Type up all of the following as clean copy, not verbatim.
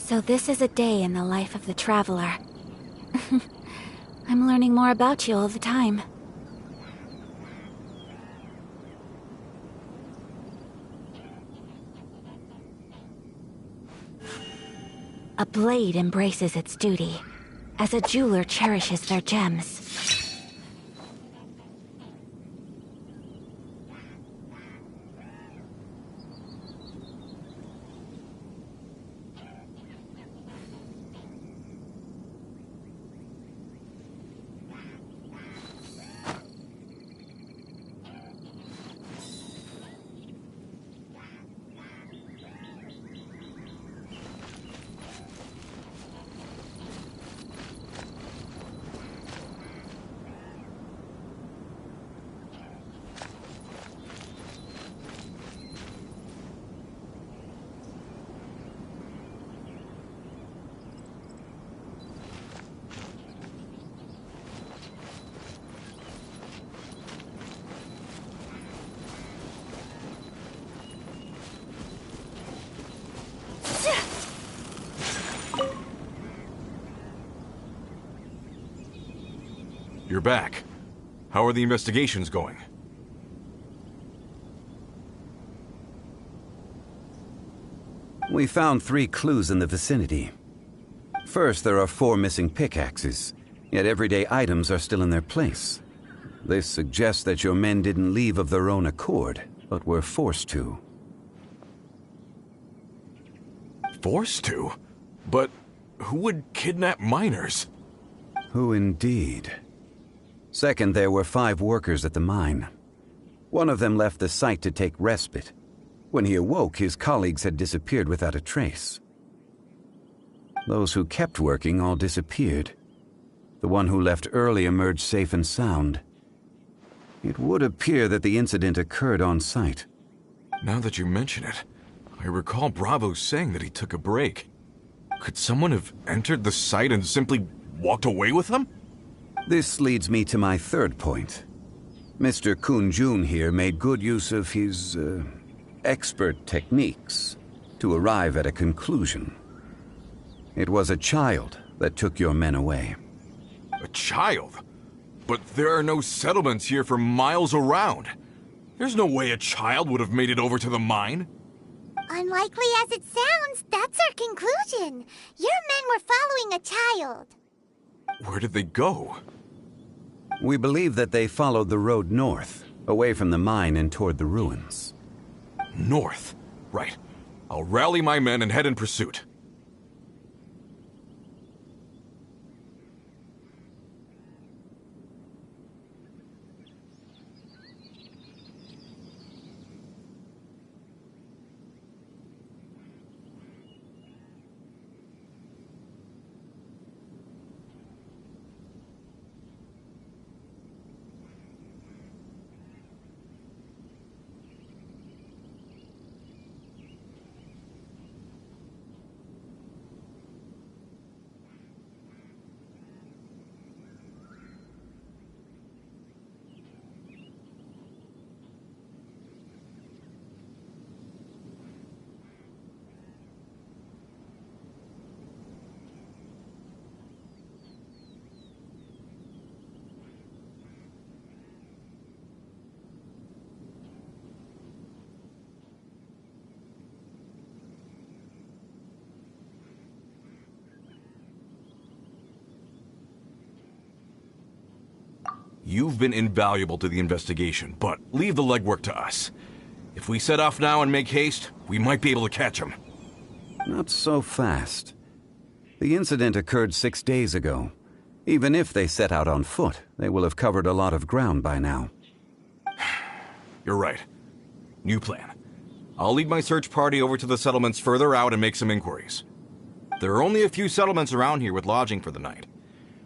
So this is a day in the life of the traveler. I'm learning more about you all the time. A blade embraces its duty, as a jeweler cherishes their gems. You're back. How are the investigations going? We found 3 clues in the vicinity. First, there are 4 missing pickaxes, yet everyday items are still in their place. This suggests that your men didn't leave of their own accord, but were forced to. Forced to? But who would kidnap miners? Who indeed? Second, there were 5 workers at the mine. One of them left the site to take respite. When he awoke, his colleagues had disappeared without a trace. Those who kept working all disappeared. The one who left early emerged safe and sound. It would appear that the incident occurred on site. Now that you mention it, I recall Bravo saying that he took a break. Could someone have entered the site and simply walked away with him? This leads me to my third point. Mr. Kun-jun here made good use of his, expert techniques to arrive at a conclusion. It was a child that took your men away. A child? But there are no settlements here for miles around. There's no way a child would have made it over to the mine. Unlikely as it sounds, that's our conclusion. Your men were following a child. Where did they go? We believe that they followed the road north, away from the mine and toward the ruins. North? Right. I'll rally my men and head in pursuit. You've been invaluable to the investigation, but leave the legwork to us. If we set off now and make haste, we might be able to catch him. Not so fast. The incident occurred 6 days ago. Even if they set out on foot, they will have covered a lot of ground by now. You're right. New plan. I'll lead my search party over to the settlements further out and make some inquiries. There are only a few settlements around here with lodging for the night.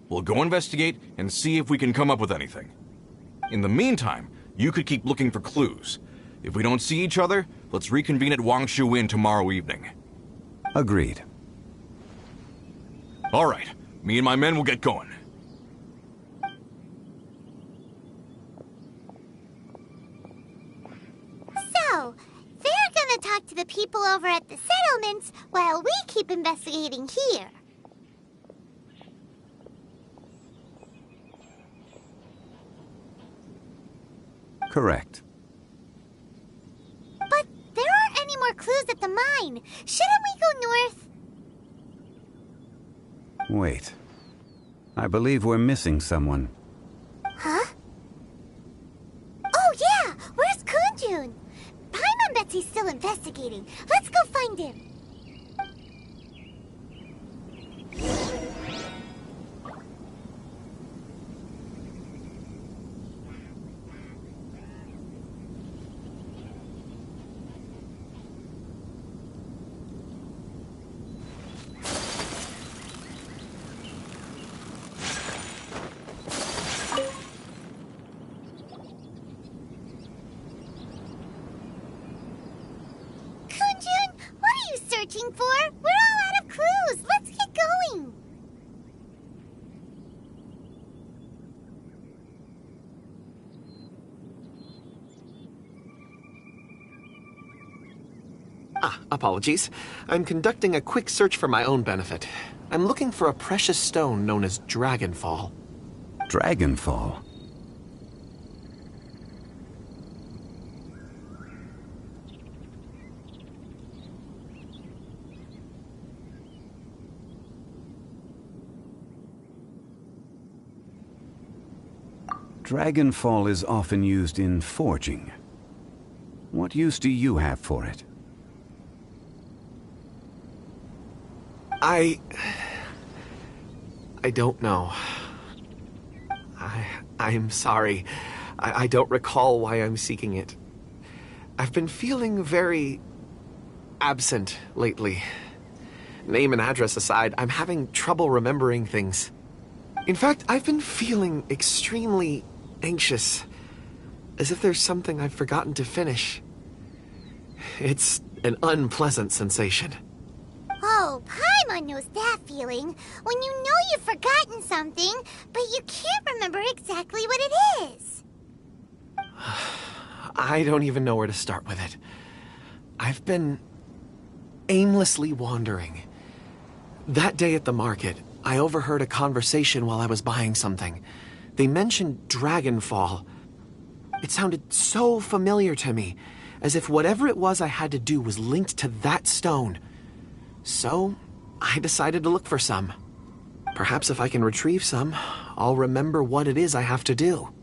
We'll go investigate and see if we can come up with anything. In the meantime, you could keep looking for clues. If we don't see each other, let's reconvene at Wangshu Inn tomorrow evening. Agreed. All right. Me and my men will get going. So, they're gonna talk to the people over at the settlements while we keep investigating here. Correct. But there aren't any more clues at the mine. Shouldn't we go north? Wait. I believe we're missing someone. Huh? Oh yeah! Where's Kunjun? Paimon bets he's still investigating. Let's go find him. Searching for? We're all out of clues. Let's get going. Apologies. I'm conducting a quick search for my own benefit. I'm looking for a precious stone known as Dragonfall. Dragonfall? Dragonfall is often used in forging. What use do you have for it? I don't know. I'm sorry. I don't recall why I'm seeking it. I've been feeling very absent lately. Name and address aside, I'm having trouble remembering things. In fact, I've been feeling extremely anxious, as if there's something I've forgotten to finish. It's an unpleasant sensation. Oh, Paimon knows that feeling. When you know you've forgotten something, but you can't remember exactly what it is. I don't even know where to start with it. I've been aimlessly wandering. That day at the market, I overheard a conversation while I was buying something. They mentioned Dragonfall. It sounded so familiar to me, as if whatever it was I had to do was linked to that stone. So, I decided to look for some. Perhaps if I can retrieve some, I'll remember what it is I have to do.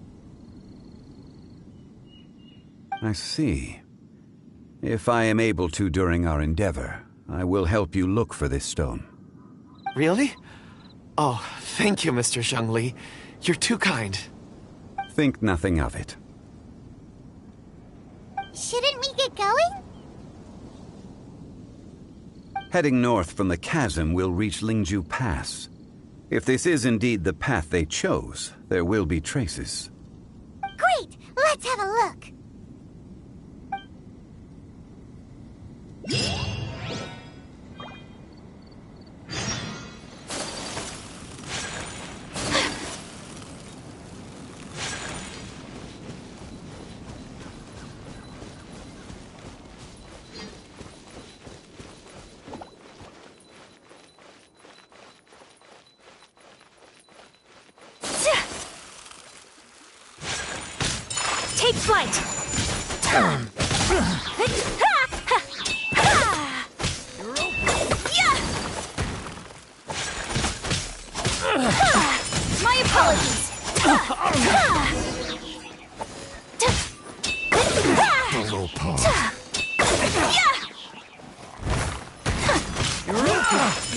I see. If I am able to during our endeavor, I will help you look for this stone. Really? Oh, thank you, Mr. Zhongli. You're too kind. Think nothing of it. Shouldn't we get going? Heading north from the chasm, we'll reach Lingju Pass. If this is indeed the path they chose, there will be traces. Great! Let's have a look. Take flight! My apologies!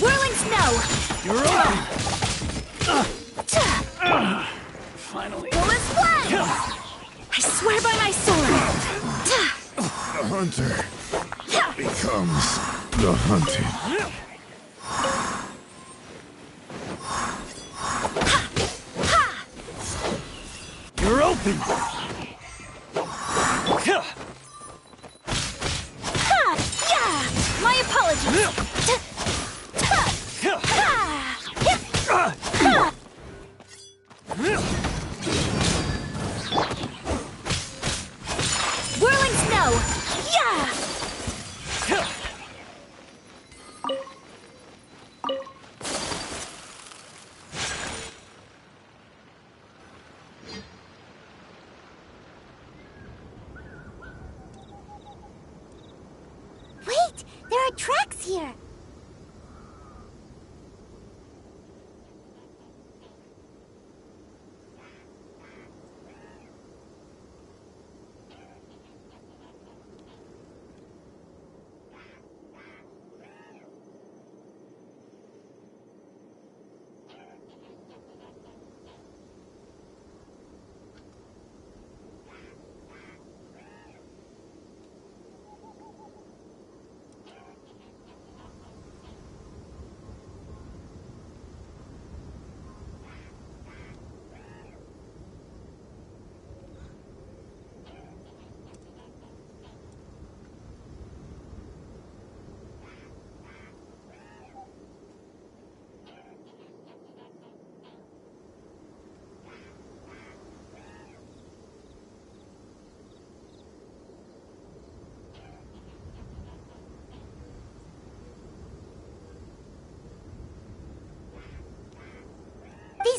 Whirling snow! Finally. Bullet's flag! I swear by my sword! The hunter becomes the hunted. You're open! My apologies! Whirling snow!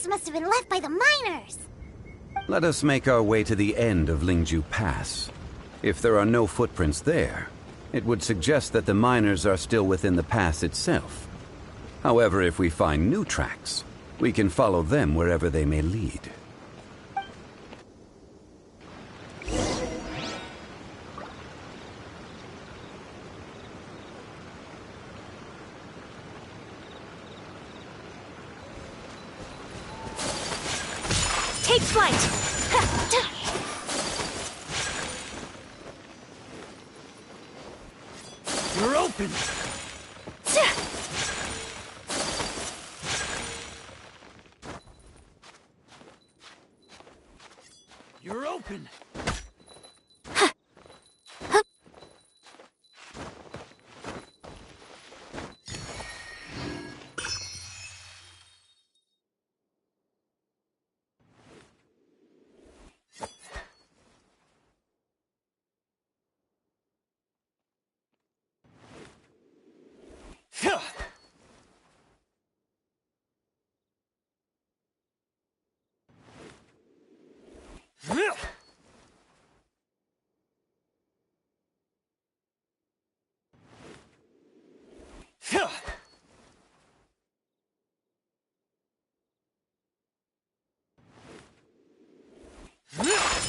Those must have been left by the miners. Let us make our way to the end of Lingju Pass. If there are no footprints there, it would suggest that the miners are still within the pass itself. However, if we find new tracks, we can follow them wherever they may lead. Take flight! You're open! You're open!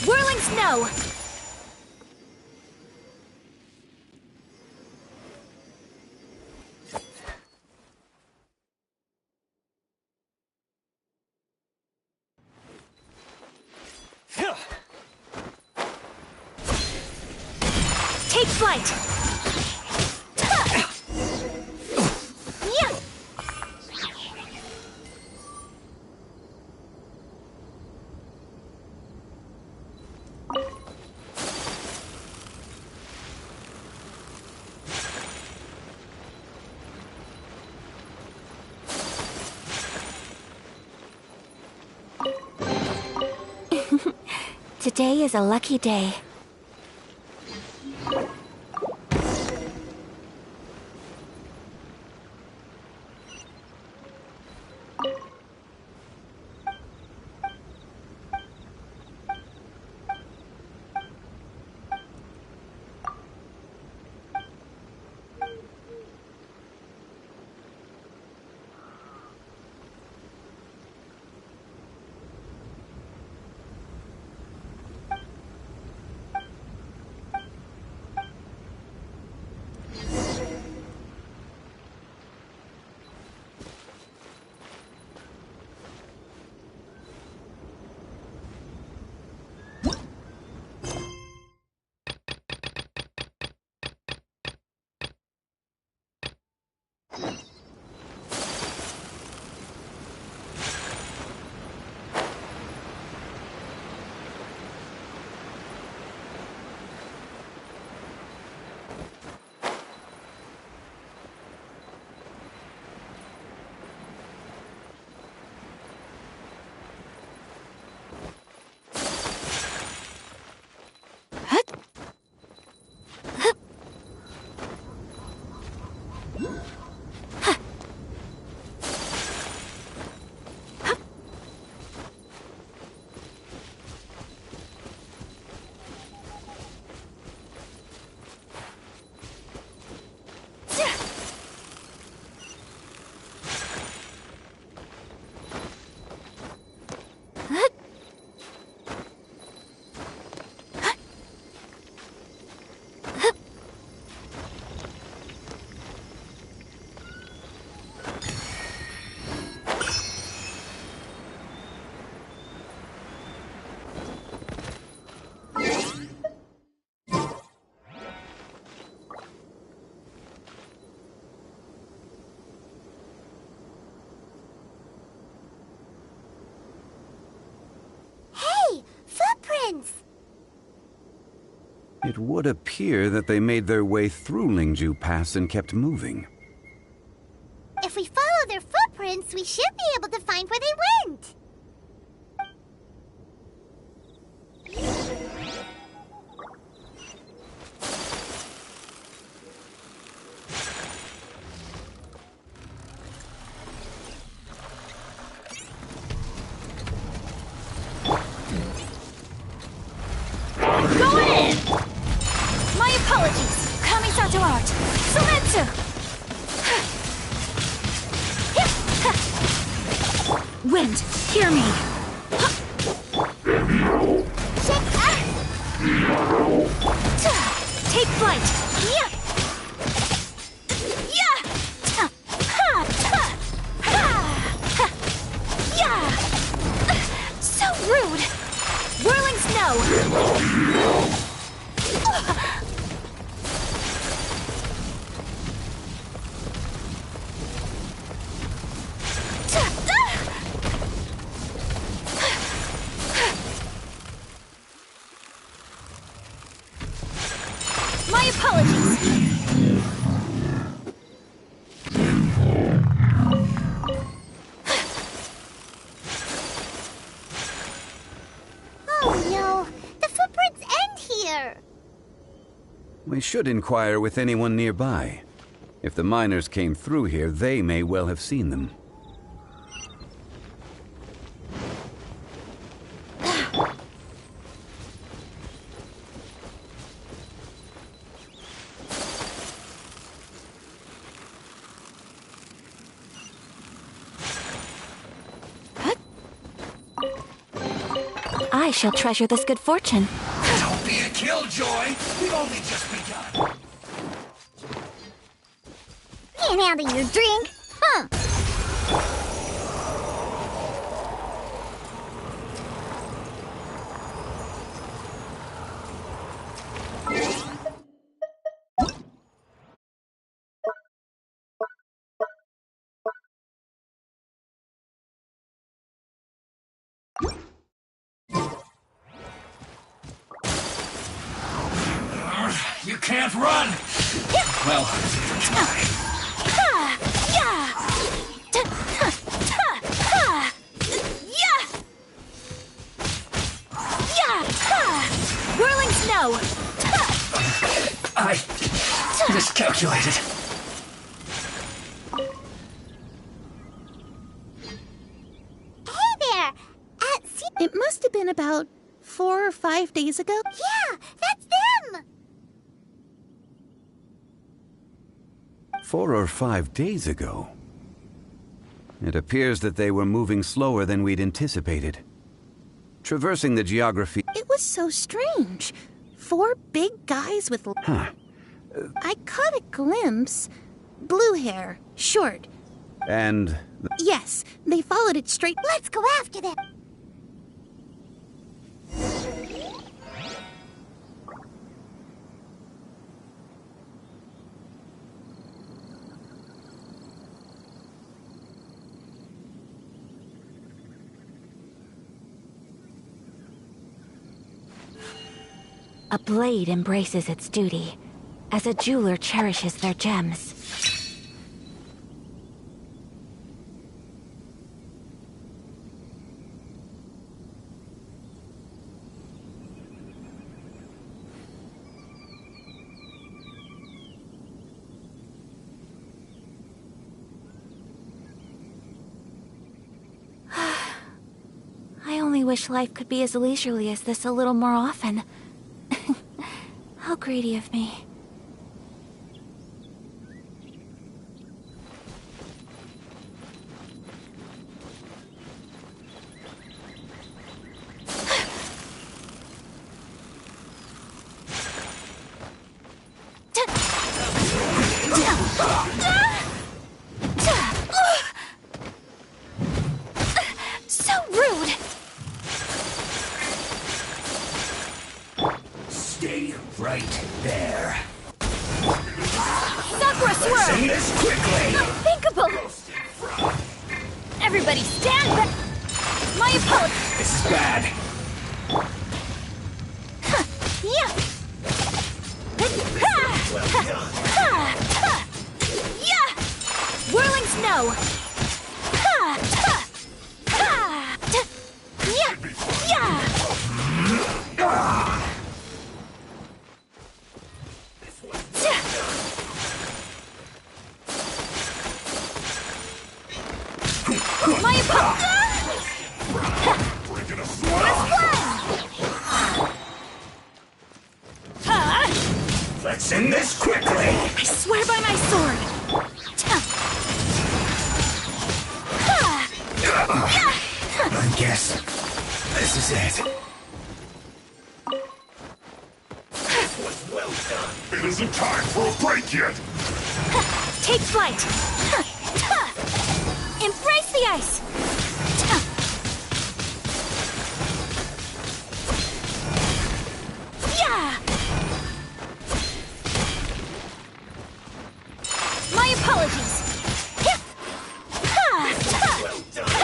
Whirling snow! Take flight! Today is a lucky day. It would appear that they made their way through Lingju Pass and kept moving. If we follow their footprints, we should be able to find where they went. Wind, hear me! Take flight! So rude! Whirling snow! My apologies! Oh no, the footprints end here. We should inquire with anyone nearby. If the miners came through here, they may well have seen them. I shall treasure this good fortune. Don't be a killjoy! We've only just begun! Can't handle your drink, huh? You can't run! Well, try. Whirling snow! I miscalculated. Hey there! It must have been about 4 or 5 days ago. Yeah, that's them! 4 or 5 days ago. It appears that they were moving slower than we'd anticipated. Traversing the geography... It was so strange. 4 big guys with... Huh. I caught a glimpse. Blue hair, short. And... Yes, they followed it straight... Let's go after them! A blade embraces its duty, as a jeweler cherishes their gems. I only wish life could be as leisurely as this a little more often. How greedy of me. So rude! Stay right there. Sakura swirl! Say this quickly! Unthinkable! Everybody stand back! My apologies! This is bad. Yeah! Yeah! Whirling snow! My apologies! Let's end this quickly! I swear by my sword! I guess this is it. This was well done. It isn't time for a break yet. Take flight! Embrace the ice! Yeah! My apologies! Well done.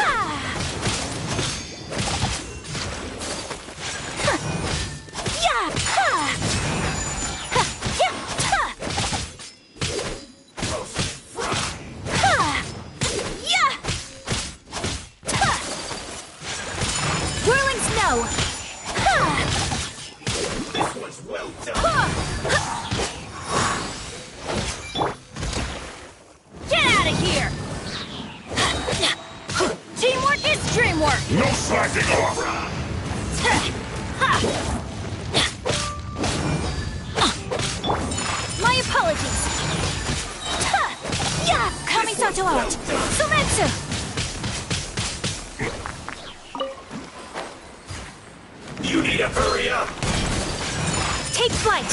Whirling snow! This was well done. Get out of here! Teamwork is dreamwork! No slacking off. My apologies! Kamisato out! Sumetsu! You need to hurry up. Take flight!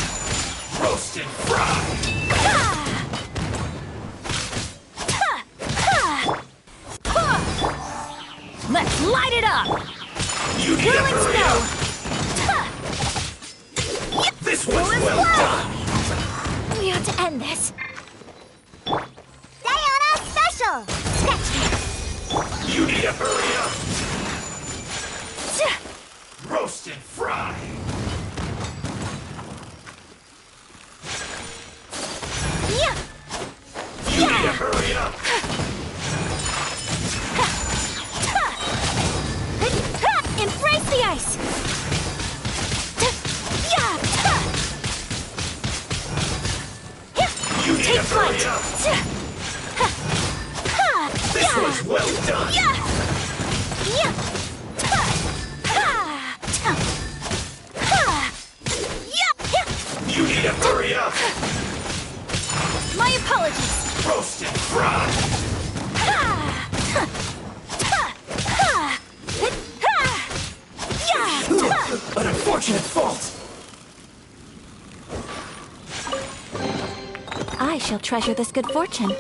Roast and fry. Let's light it up! You need to Whirling hurry snow! up. This was Well as well well. done. We have to end this. Diana Special! Snatch me! You need to hurry up. Roast and fry. Yeah! You need to hurry up. Embrace the ice! You need Take to hurry flight! up. This was well done. You need to hurry up. My apologies! Roast and fry. An unfortunate fault. I shall treasure this good fortune.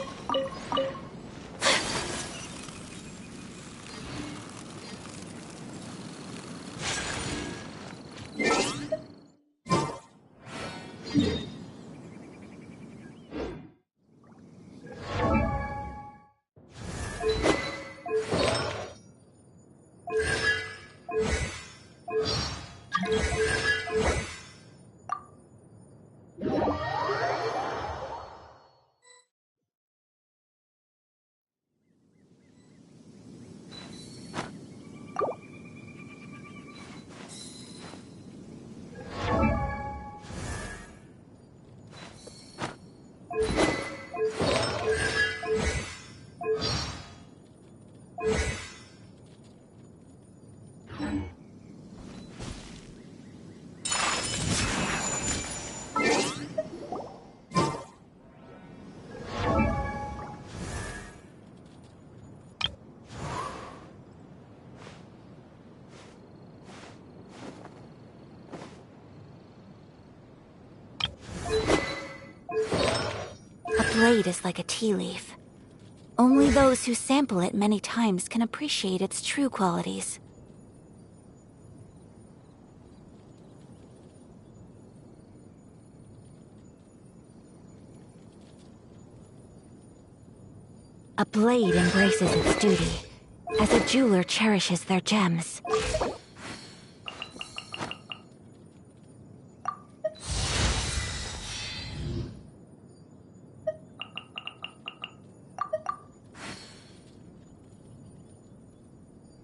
A blade is like a tea leaf. Only those who sample it many times can appreciate its true qualities. A blade embraces its duty, as a jeweler cherishes their gems.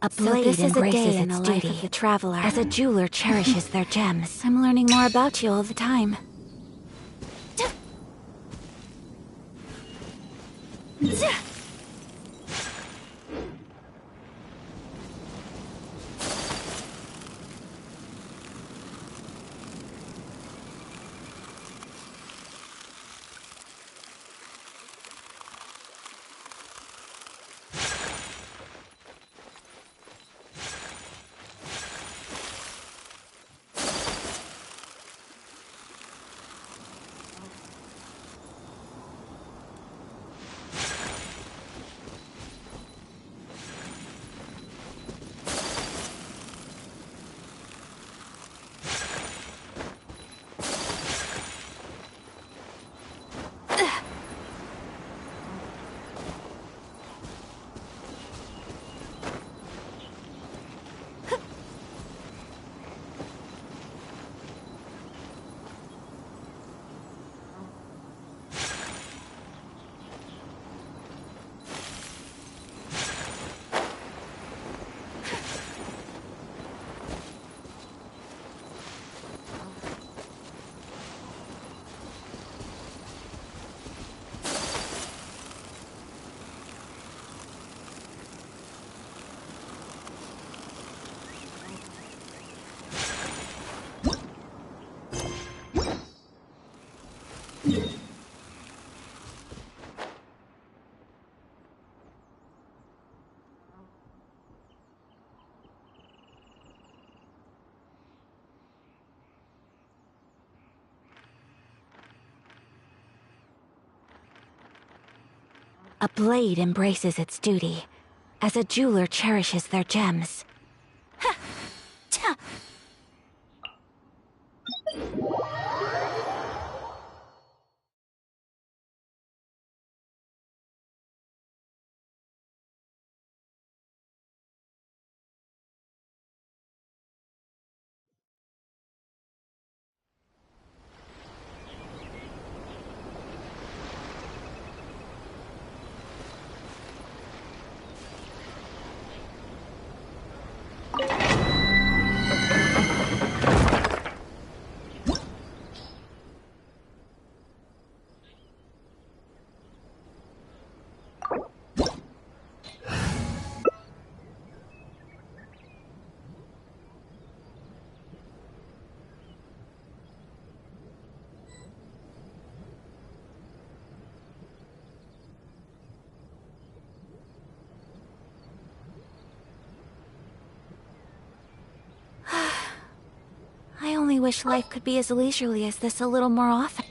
A blade embraces its duty, of the traveler, as a jeweler cherishes their gems. I'm learning more about you all the time. A blade embraces its duty, as a jeweler cherishes their gems. Ha! Ta! I only wish life could be as leisurely as this a little more often.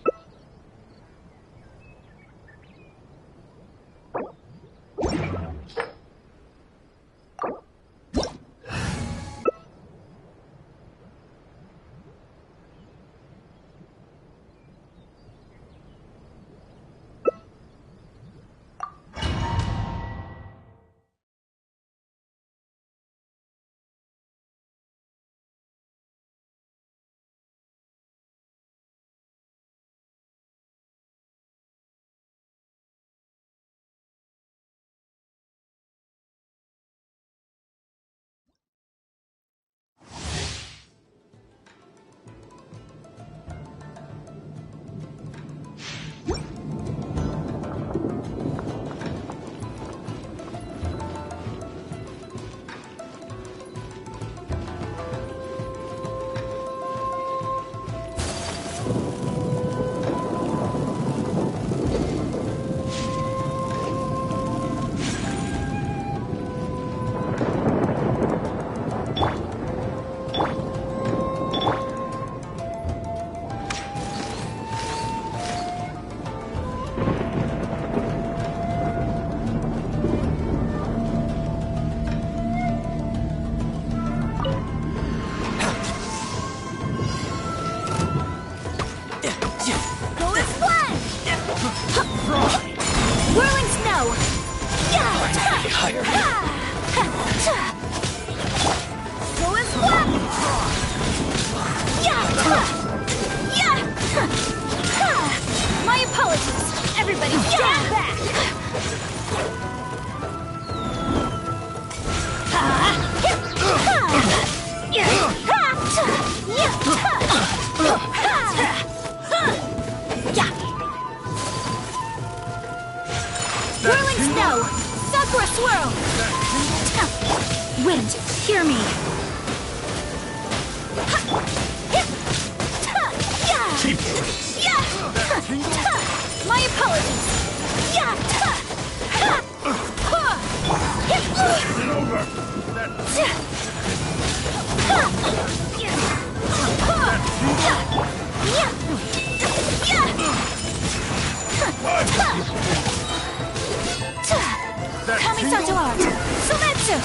Wind, hear me! My apologies! Kamisato art! Sumetsu!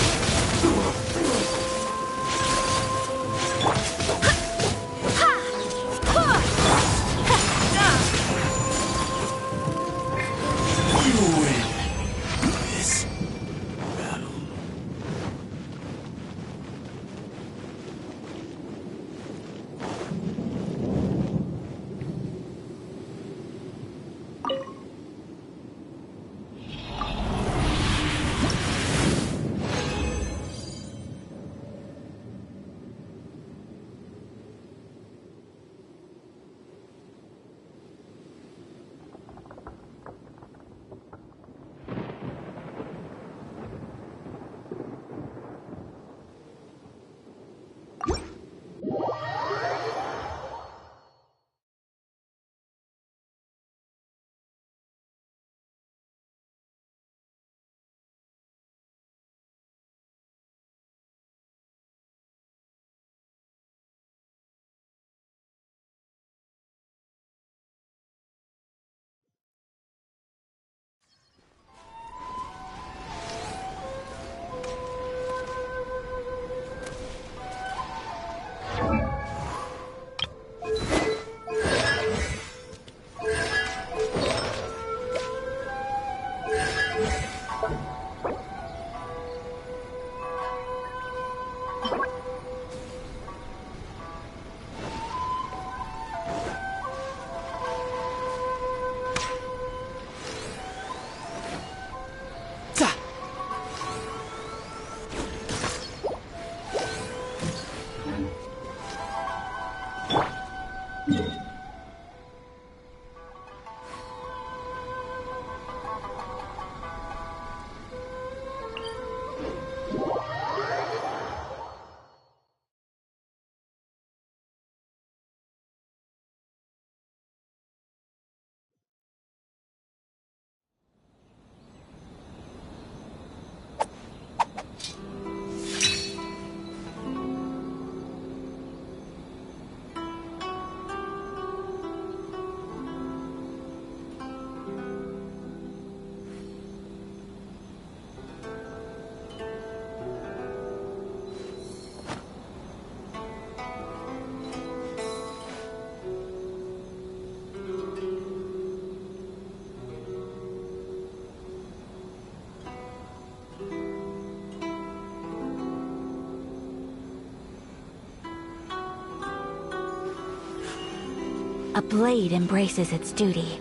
A blade embraces its duty,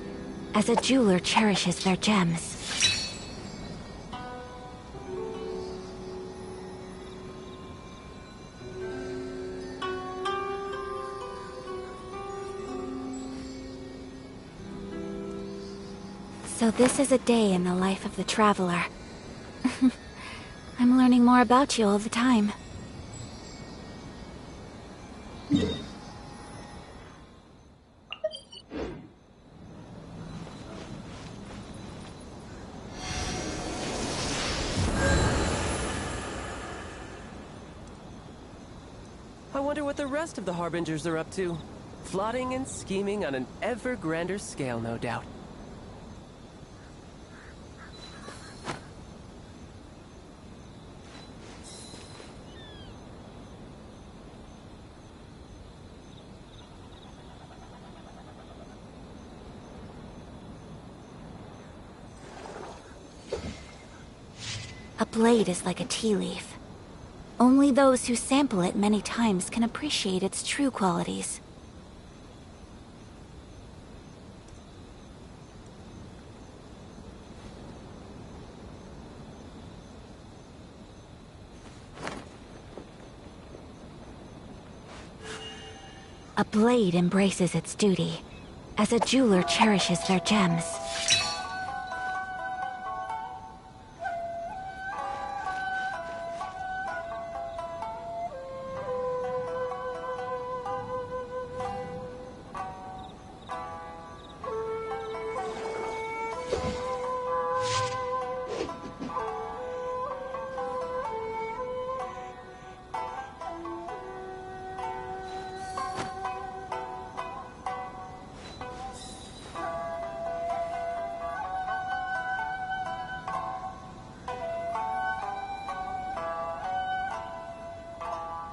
as a jeweler cherishes their gems. So this is a day in the life of the traveler. I'm learning more about you all the time. I wonder what the rest of the Harbingers are up to. Plotting and scheming on an ever grander scale, no doubt. A blade is like a tea leaf. Only those who sample it many times can appreciate its true qualities. A blade embraces its duty, as a jeweler cherishes their gems.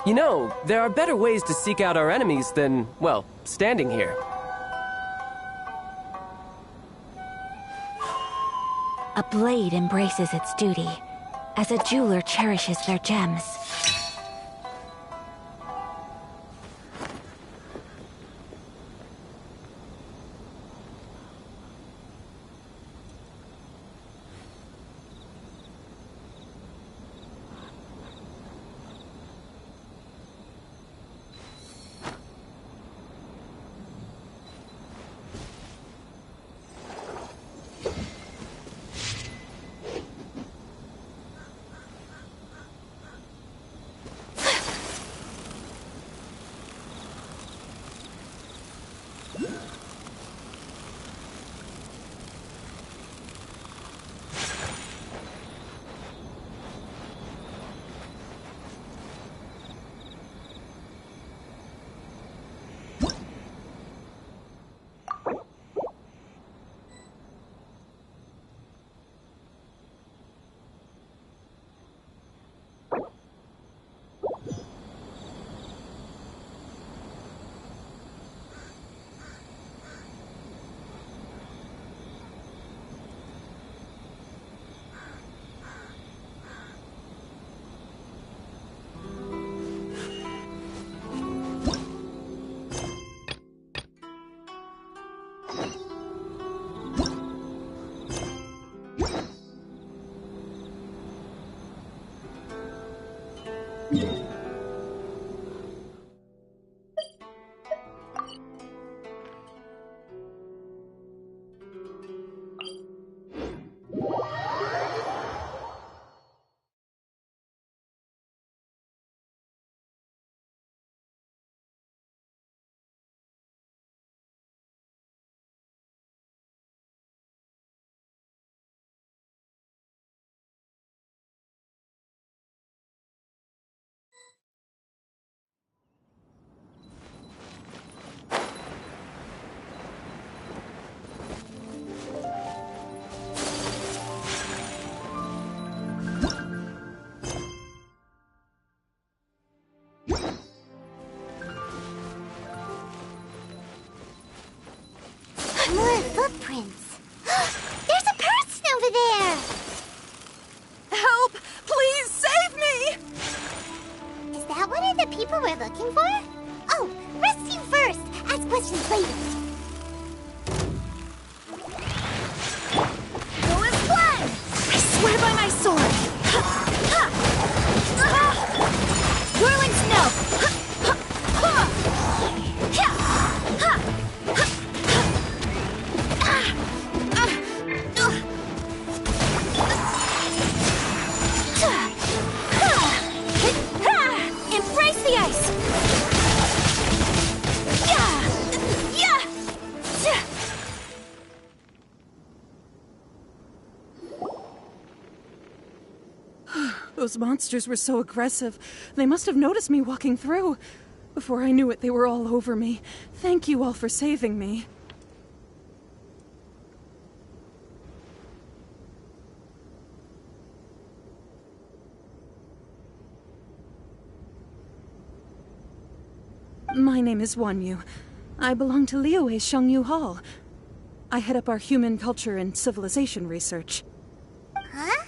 You know, there are better ways to seek out our enemies than, well, standing here. A blade embraces its duty, as a jeweler cherishes their gems. More footprints. There's a person over there. Help! Please save me! Is that one of the people we're looking for? Oh, rescue first. Ask questions later. Those monsters were so aggressive. They must have noticed me walking through. Before I knew it, they were all over me. Thank you all for saving me. My name is Wanyu. I belong to Liyue's Shangyu Hall. I head up our human culture and civilization research. Huh?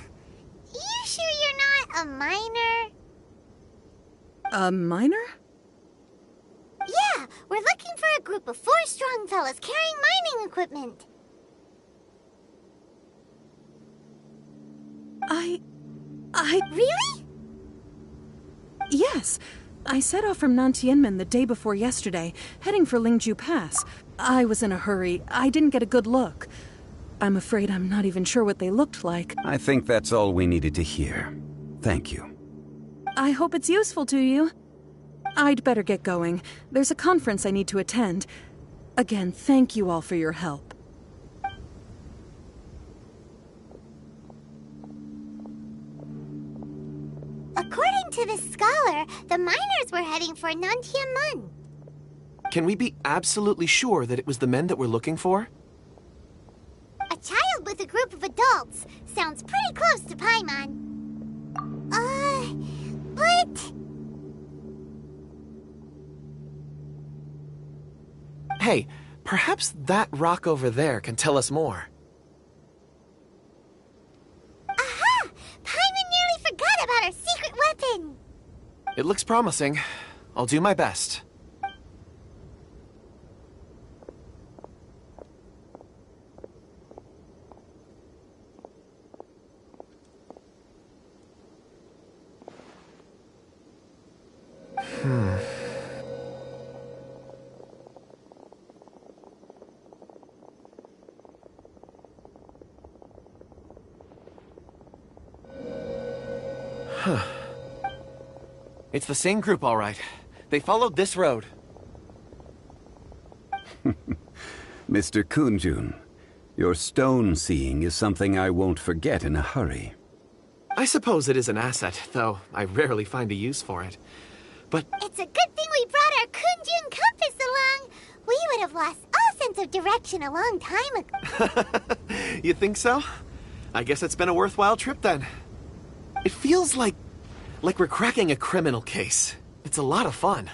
You sure you're not a miner? A miner? Yeah, we're looking for a group of 4 strong fellas carrying mining equipment. Really? Yes. I set off from Nantianmen the day before yesterday, heading for Lingju Pass. I was in a hurry. I didn't get a good look. I'm afraid I'm not even sure what they looked like. I think that's all we needed to hear. Thank you. I hope it's useful to you. I'd better get going. There's a conference I need to attend. Again, thank you all for your help. According to this scholar, the miners were heading for Nantianmen. Can we be absolutely sure that it was the men that we're looking for? A child with a group of adults sounds pretty close to Paimon. But... Hey, perhaps that rock over there can tell us more. Aha! Paimon nearly forgot about our secret weapon! It looks promising. I'll do my best. It's the same group, all right. They followed this road. Mr. Kunjun, your stone seeing is something I won't forget in a hurry. I suppose it is an asset, though I rarely find a use for it. But It's a good thing we brought our Kunjun compass along. We would have lost all sense of direction a long time ago. you think so? I guess it's been a worthwhile trip then. It feels like we're cracking a criminal case. It's a lot of fun.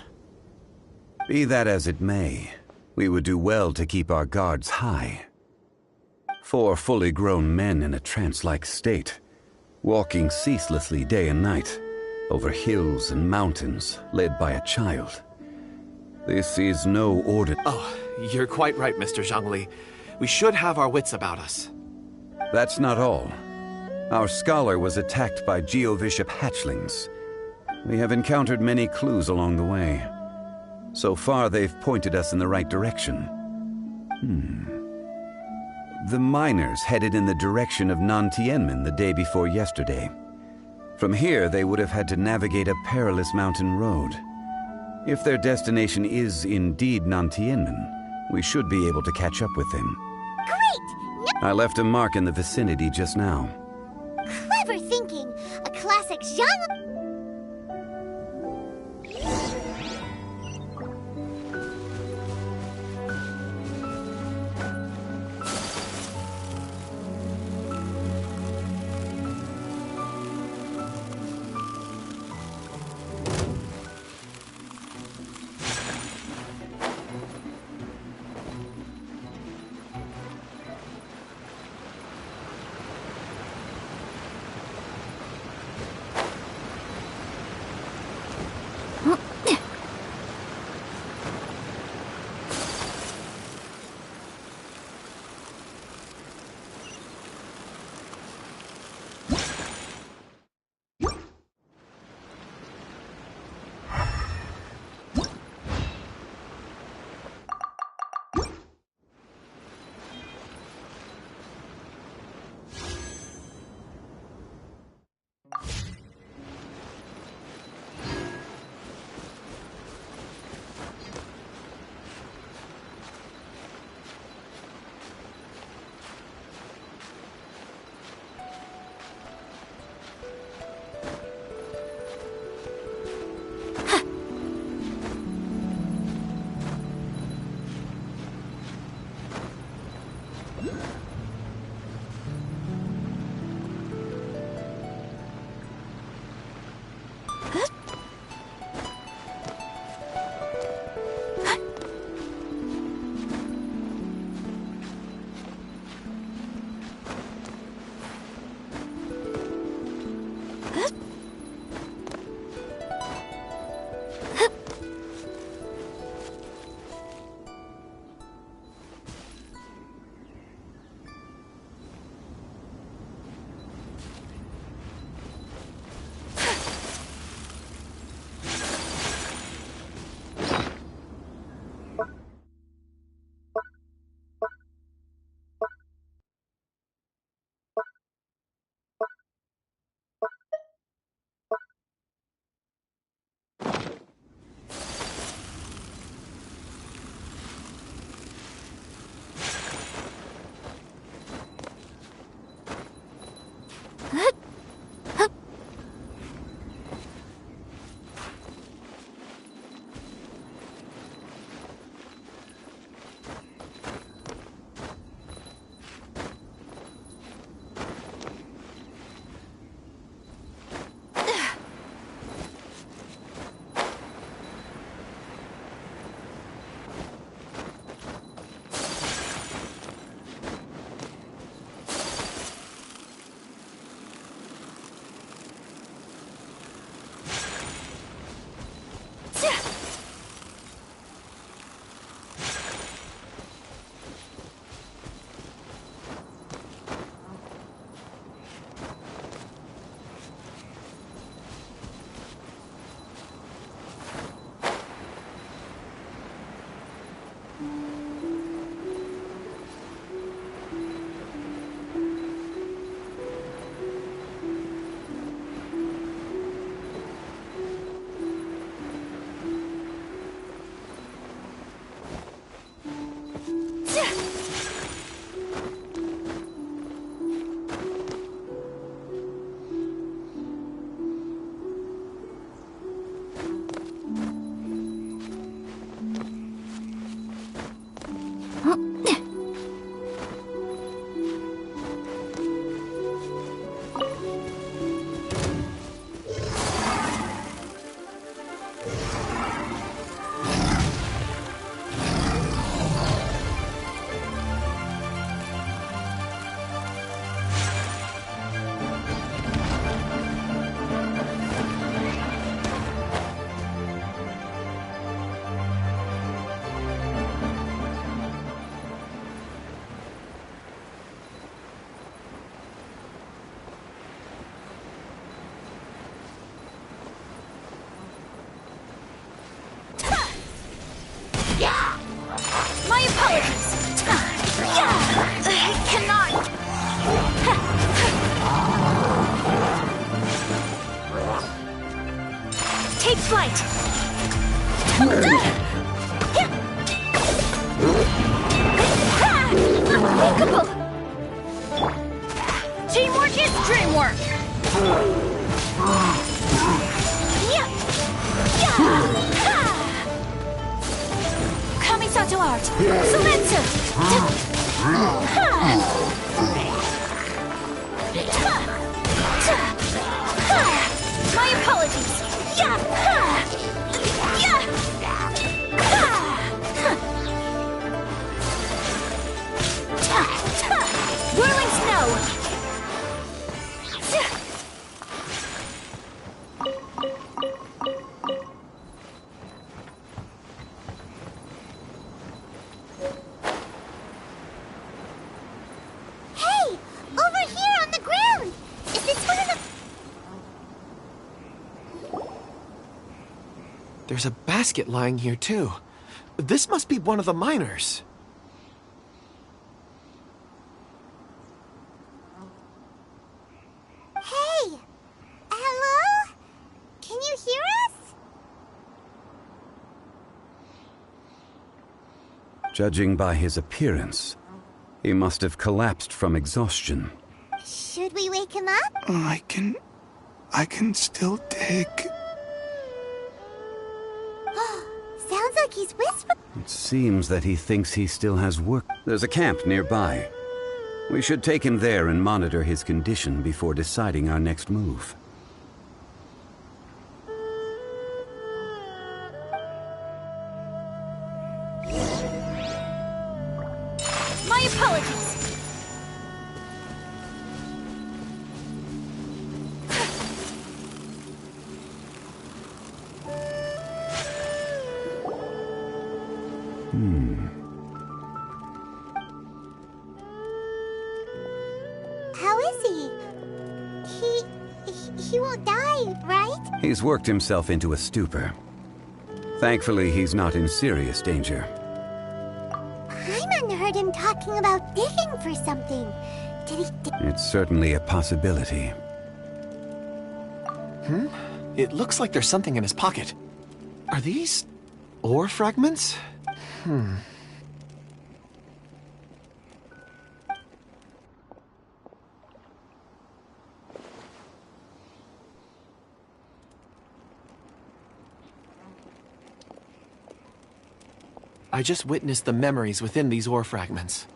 Be that as it may, we would do well to keep our guards high. 4 fully grown men in a trance-like state, walking ceaselessly day and night, over hills and mountains, led by a child. This is no order. Oh, you're quite right, Mr. Zhongli. We should have our wits about us. That's not all. Our scholar was attacked by Geovishap hatchlings. We have encountered many clues along the way. So far, they've pointed us in the right direction. The miners headed in the direction of Nantianmen the day before yesterday. From here, they would have had to navigate a perilous mountain road. If their destination is indeed Nantianmen, we should be able to catch up with them. Great! I left a mark in the vicinity just now. Clever thinking. A classic Zhongli... Take flight! Teamwork is dreamwork! Kamisato art! Sumetsu! My apologies! Whirling snow! Hey! Over here on the ground! Is this one of the... There's a basket lying here, too. This must be one of the miners. Hey! Hello? Can you hear us? Judging by his appearance, he must have collapsed from exhaustion. Should we wake him up? I can still dig. Sounds like he's whispering. It seems that he thinks he still has work. There's a camp nearby. We should take him there and monitor his condition before deciding our next move. My apologies! How is he? He won't die, right? He's worked himself into a stupor. Thankfully, he's not in serious danger. Paimon heard him talking about digging for something. Did he It's certainly a possibility. It looks like there's something in his pocket. Are these ore fragments? I just witnessed the memories within these ore fragments.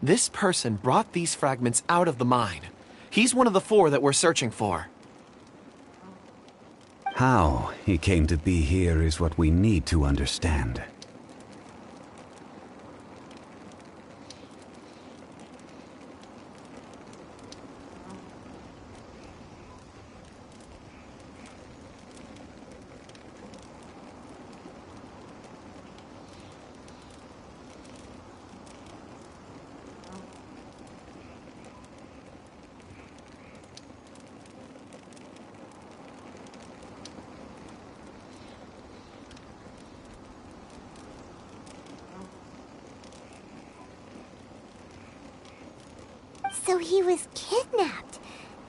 This person brought these fragments out of the mine. He's one of the 4 that we're searching for. How he came to be here is what we need to understand. So he was kidnapped.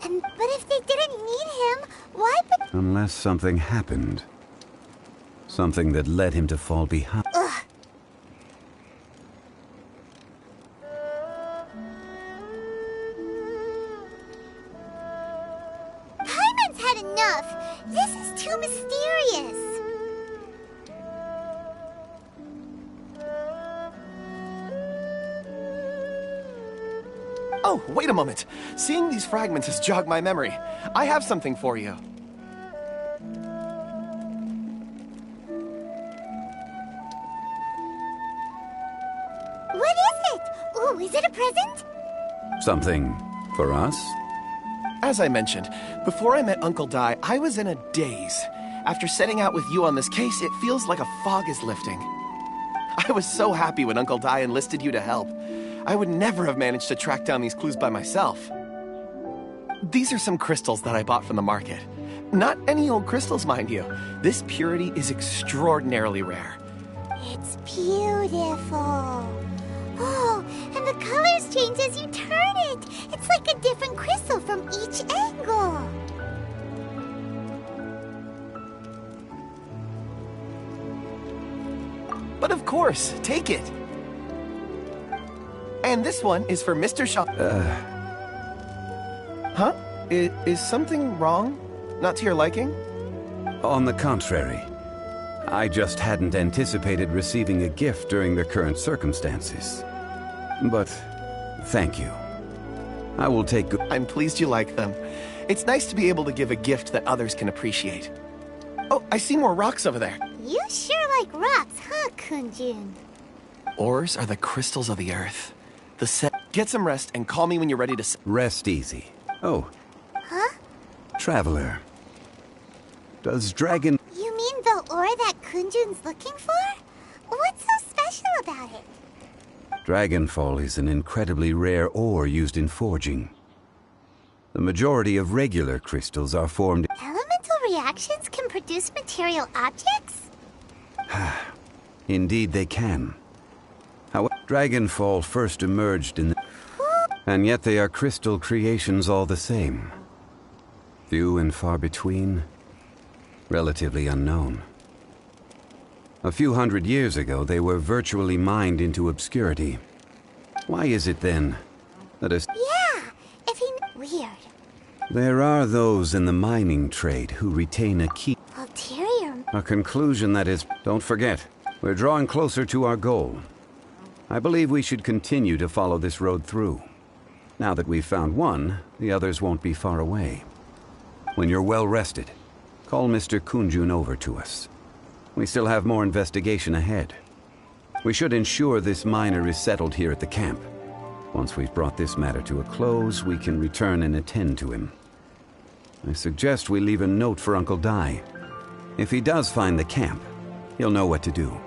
But if they didn't need him, why would... Unless something happened. Something that led him to fall behind. Ugh. Paimon's had enough. This is too mysterious. Oh, wait a moment. Seeing these fragments has jogged my memory. I have something for you. What is it? Ooh, is it a present? Something for us? As I mentioned, before I met Uncle Dai, I was in a daze. After setting out with you on this case, it feels like a fog is lifting. I was so happy when Uncle Dai enlisted you to help. I would never have managed to track down these clues by myself. These are some crystals that I bought from the market. Not any old crystals, mind you. This purity is extraordinarily rare. It's beautiful. Oh, and the colors change as you turn it. It's like a different crystal from each angle. But of course, take it. And this one is for Mr. Shaw. Huh? Is something wrong? Not to your liking? On the contrary. I just hadn't anticipated receiving a gift during the current circumstances. But thank you. I will take good... I'm pleased you like them. It's nice to be able to give a gift that others can appreciate. Oh, I see more rocks over there. You sure like rocks, huh, Kunjun? Ores are the crystals of the earth. The set. Get some rest and call me when you're ready to... Rest easy. Oh. Huh? Traveler. Does Dragon... You mean the ore that Kunjun's looking for? What's so special about it? Dragonfall is an incredibly rare ore used in forging. The majority of regular crystals are formed... Elemental reactions can produce material objects? Indeed they can. However, Dragonfall first emerged in the... And yet they are crystal creations all the same. Few and far between, relatively unknown. A few hundred years ago, they were virtually mined into obscurity. Why is it then that a... Yeah, if he... Weird. There are those in the mining trade who retain a key... Ulterior... A conclusion that is... Don't forget, we're drawing closer to our goal. I believe we should continue to follow this road through. Now that we've found one, the others won't be far away. When you're well rested, call Mr. Kunjun over to us. We still have more investigation ahead. We should ensure this miner is settled here at the camp. Once we've brought this matter to a close, we can return and attend to him. I suggest we leave a note for Uncle Dai. If he does find the camp, he'll know what to do.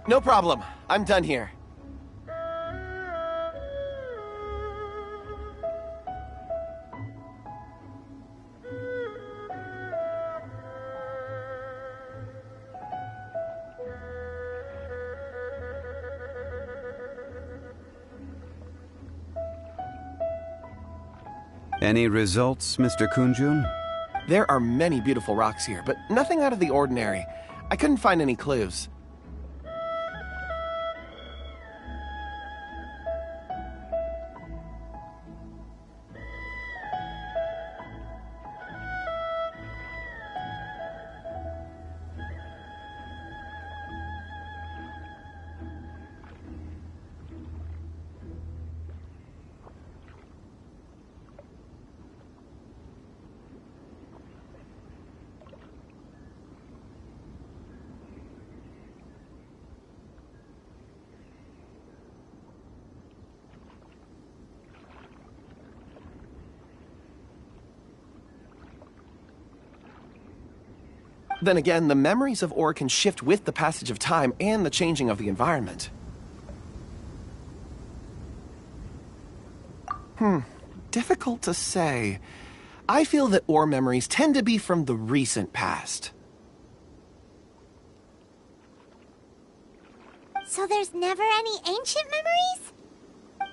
No problem. I'm done here. Any results, Mr. Kunjun? There are many beautiful rocks here, but nothing out of the ordinary. I couldn't find any clues. Then again, the memories of ore can shift with the passage of time and the changing of the environment. Difficult to say. I feel that ore memories tend to be from the recent past. So there's never any ancient memories?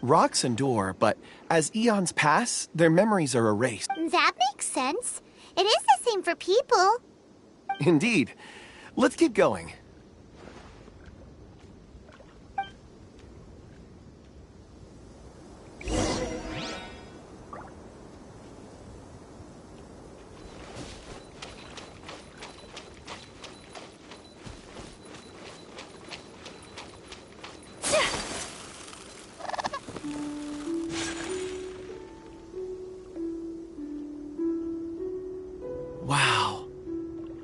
Rocks endure, but as eons pass, their memories are erased. That makes sense. It is the same for people. Indeed. Let's keep going. Wow.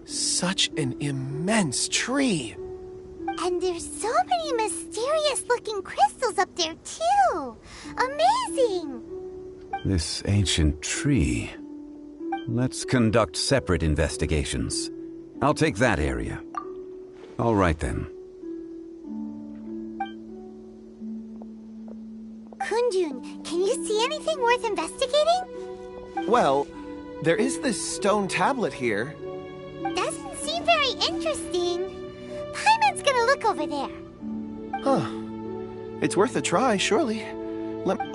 Such an immense tree. And there's so many mysterious-looking crystals up there, too. Amazing! This ancient tree. Let's conduct separate investigations. I'll take that area. All right, then. Kunjun, can you see anything worth investigating? Well, there is this stone tablet here. Doesn't seem very interesting. Paimon's gonna look over there. Huh. It's worth a try, surely. Let me...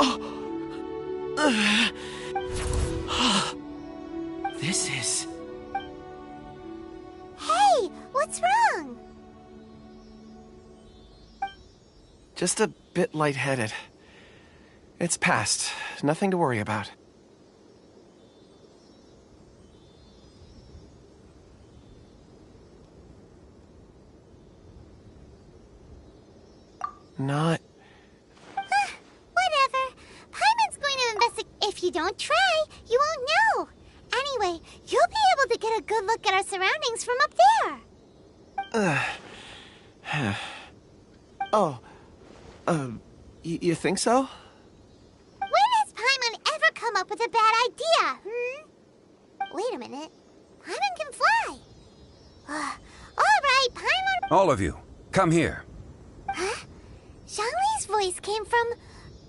This is... Hey, what's wrong? just a bit lightheaded. It's past. Nothing to worry about. Not... Whatever. Paimon's going to investigate. If you don't try, you won't know. Anyway, you'll be able to get a good look at our surroundings from up there. You think so? When has Paimon ever come up with a bad idea, Wait a minute. Paimon can fly. All right, Paimon... All of you, come here. Huh? Zhongli's voice came from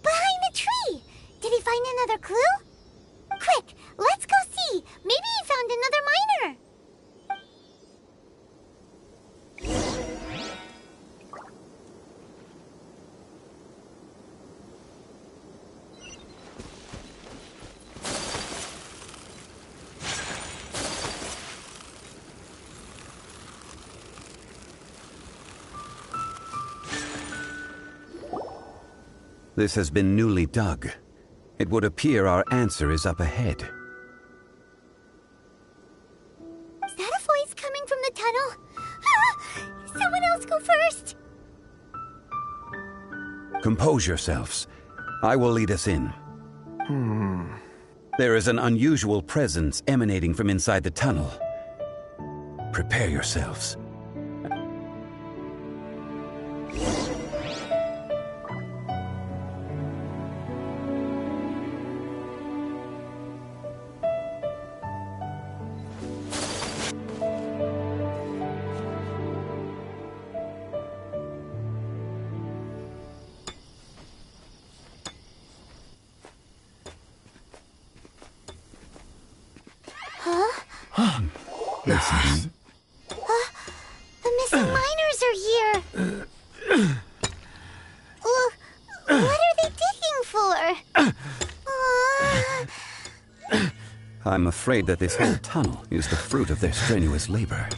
behind the tree. Did he find another clue? Quick, let's go see. Maybe he found another miner. This has been newly dug. It would appear our answer is up ahead. Is that a voice coming from the tunnel? Someone else go first. Compose yourselves. I will lead us in. There is an unusual presence emanating from inside the tunnel. Prepare yourselves. Listen. The missing miners are here. What are they digging for? I'm afraid that this whole tunnel is the fruit of their strenuous labor.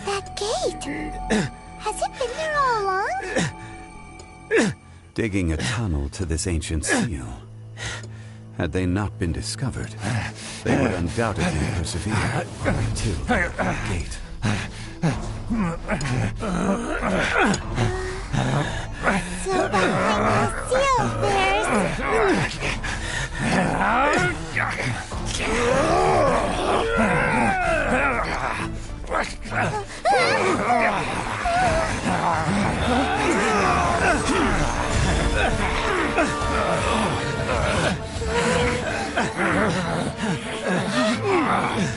That gate. Has it been there all along? Digging a tunnel to this ancient seal. Had they not been discovered, they would undoubtedly persevere to the gate. So behind the seal,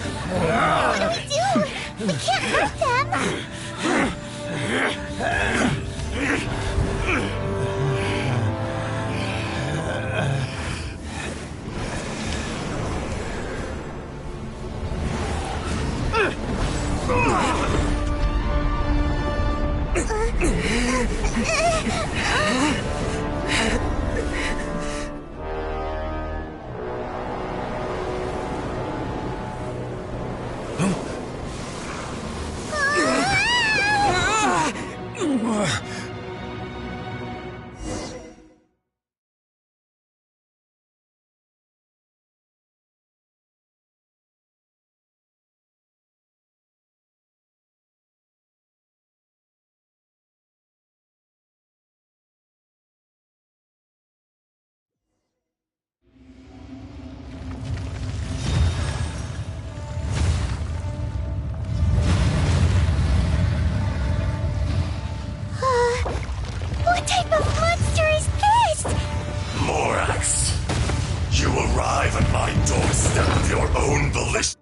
What do we do? We can't hurt them. What type of monster is this? Morax, you arrive at my doorstep of your own volition.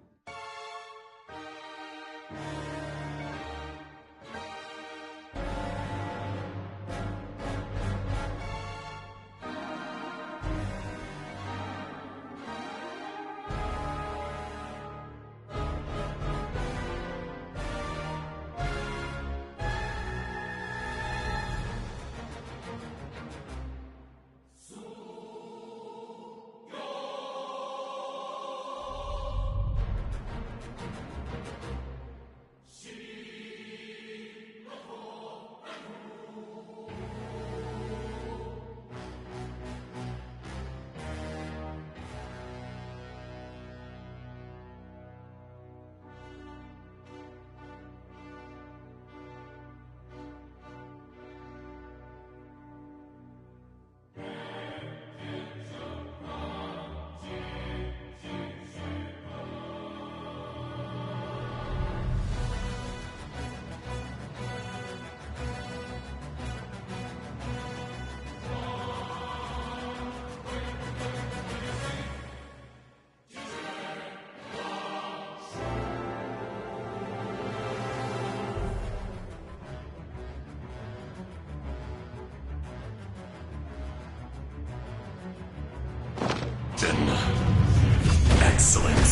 Excellent.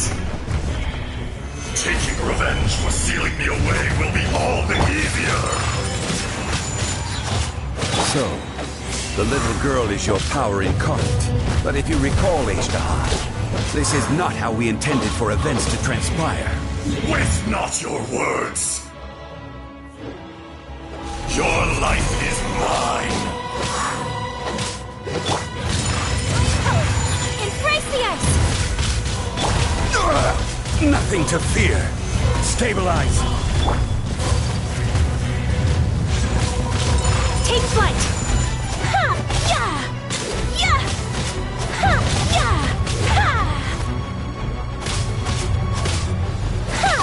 Taking revenge for sealing me away will be all the easier. So, the little girl is your power incarnate. But if you recall, H-Dahar, this is not how we intended for events to transpire. Waste not your words. Your life is mine. Embrace the ice! Nothing to fear. Stabilize. Take flight! Ha! Yeah! Yeah! Ha! Yeah! Ha! Ha!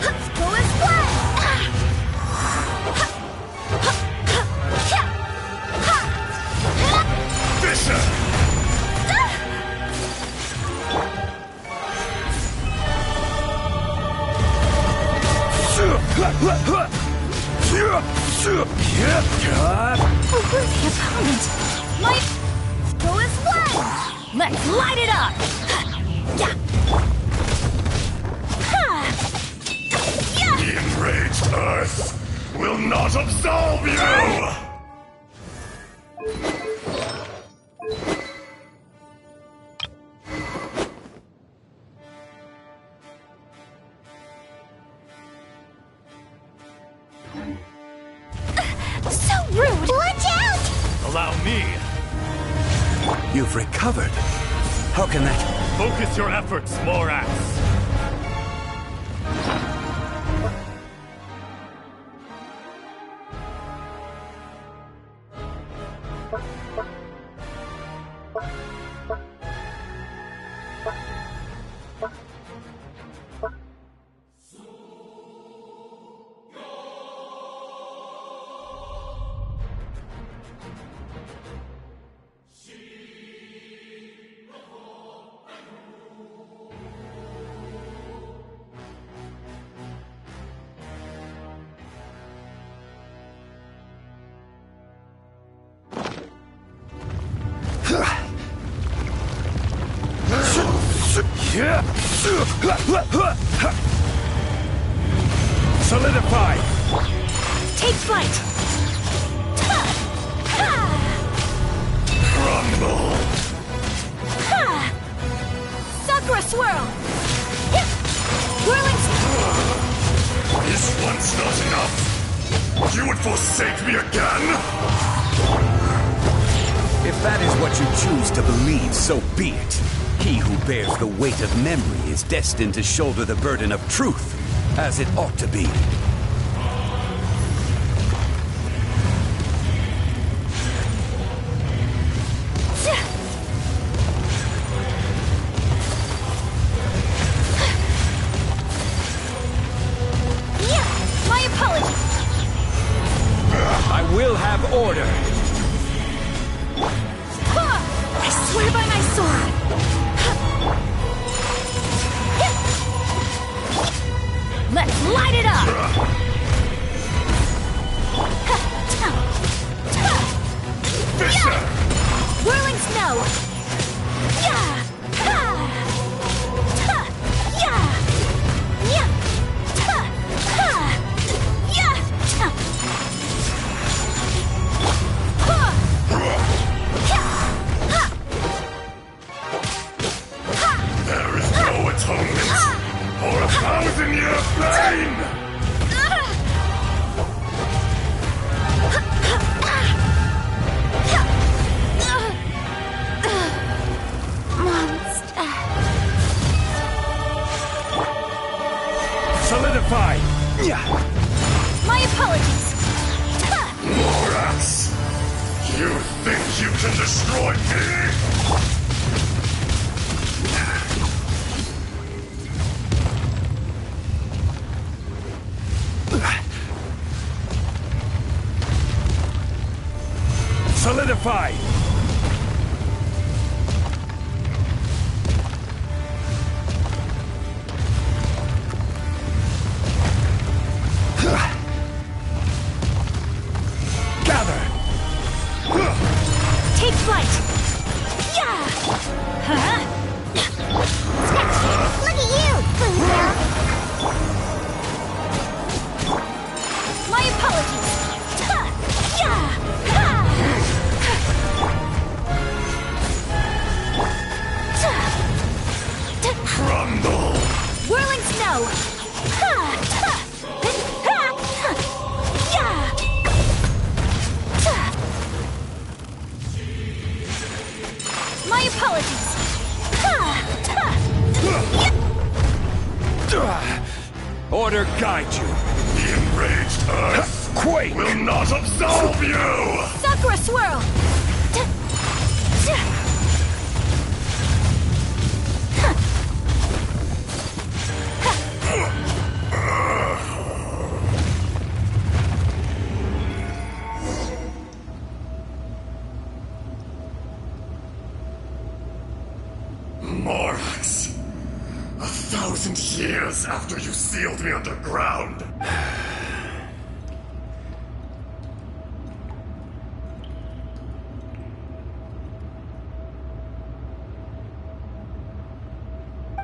Let's go and fly! Fisher! worthy opponent! Might go as one! Let's light it up! The enraged Earth will not absolve you! So rude! Watch out! Allow me! You've recovered. How can that... Focus your efforts, Morax! Solidify! Take flight! Crumble! Sakura swirl! Whirling... Is once not enough? You would forsake me again? If that is what you choose to believe, so be it. He who bears the weight of memory is destined to shoulder the burden of truth, as it ought to be. My apologies! I will have order. I swear by my sword! Let's light it up! Whirling snow! There is no atonement for 1,000-year pain! Solidify! My apologies! Morax! You think you can destroy me? Solidify! Gather! Take flight! Look at you, Boozer! My apologies! Crumble! Whirling snow! My apologies! Order guide you. The enraged Earth Quake! will not absolve you! Sakura swirl! Morax, 1,000 years after you sealed me underground.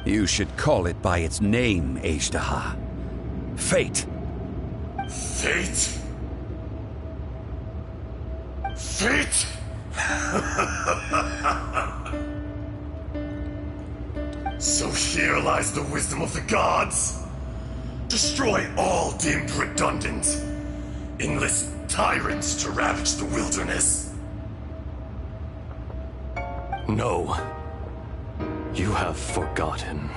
You should call it by its name, Ajdaha. Fate. Fate? Fate? So here lies the wisdom of the gods. Destroy all deemed redundant. Enlist tyrants to ravage the wilderness. No. You have forgotten.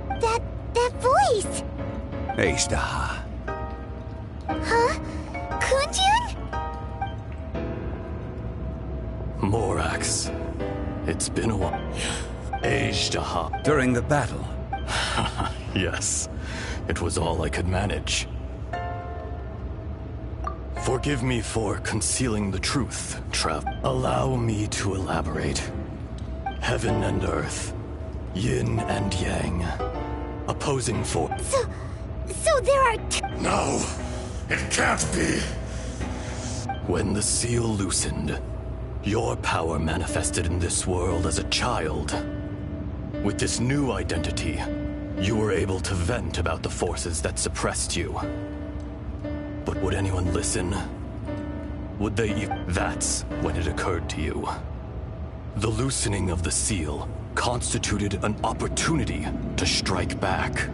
That voice! Ajdaha. Huh? Kunjun? Morax. It's been a while. Ajdaha. During the battle. Yes. It was all I could manage. Forgive me for concealing the truth, Trev. Allow me to elaborate. Heaven and earth, yin and yang, opposing force. So there are No, it can't be. When the seal loosened, your power manifested in this world as a child. With this new identity, you were able to vent about the forces that suppressed you. But would anyone listen? Would they That's when it occurred to you. The loosening of the seal constituted an opportunity to strike back.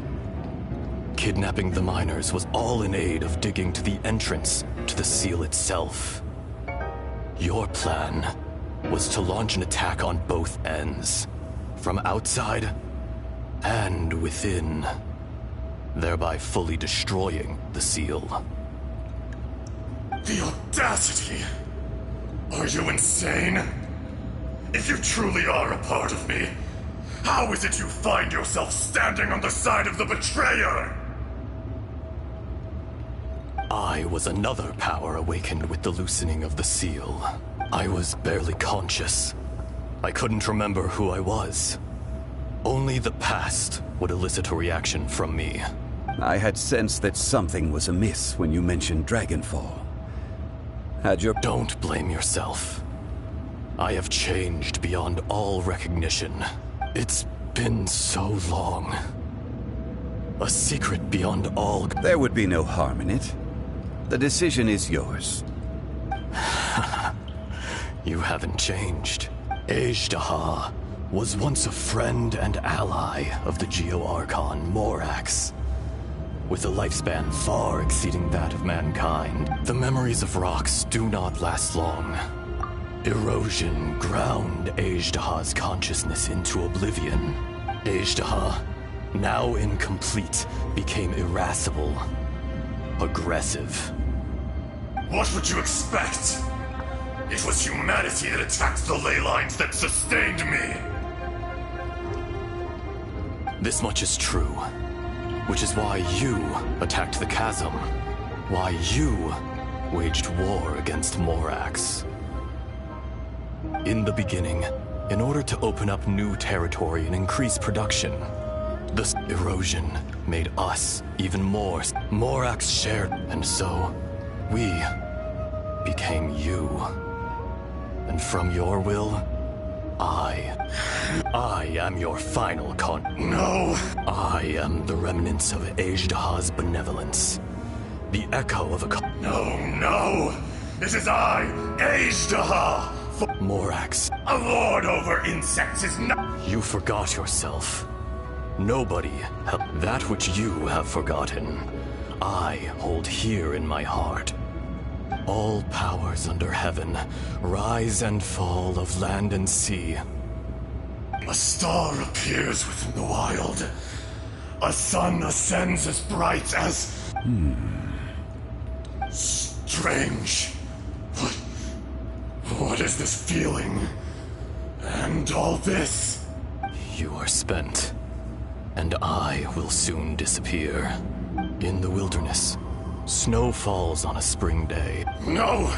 Kidnapping the miners was all in aid of digging to the entrance to the seal itself. Your plan was to launch an attack on both ends, from outside and within, thereby fully destroying the seal. The audacity! Are you insane? If you truly are a part of me, how is it you find yourself standing on the side of the betrayer? I was another power awakened with the loosening of the seal. I was barely conscious. I couldn't remember who I was. Only the past would elicit a reaction from me. I had sensed that something was amiss when you mentioned Dragonfall. Had your... Don't blame yourself. I have changed beyond all recognition. It's been so long. A secret beyond all... There would be no harm in it. The decision is yours. You haven't changed. Ajdaha was once a friend and ally of the Geo-Archon Morax. With a lifespan far exceeding that of mankind, the memories of rocks do not last long. Erosion ground Ajdaha's consciousness into oblivion. Ajdaha, now incomplete, became irascible, aggressive. What would you expect? It was humanity that attacked the ley lines that sustained me. This much is true, which is why you attacked the chasm, why you waged war against Morax. In the beginning, in order to open up new territory and increase production, this erosion made us even more. Morax shared, and so we became you. And from your will, I am your final No! I am the remnants of Ajdaha's benevolence. The echo of a No! This is I, Ajdaha! Morax. A lord over insects is not— You forgot yourself. Nobody that which you have forgotten, I hold here in my heart. All powers under heaven, rise and fall of land and sea. A star appears within the wild. A sun ascends as bright as... Strange. What is this feeling? And all this? You are spent, and I will soon disappear. In the wilderness, snow falls on a spring day. No!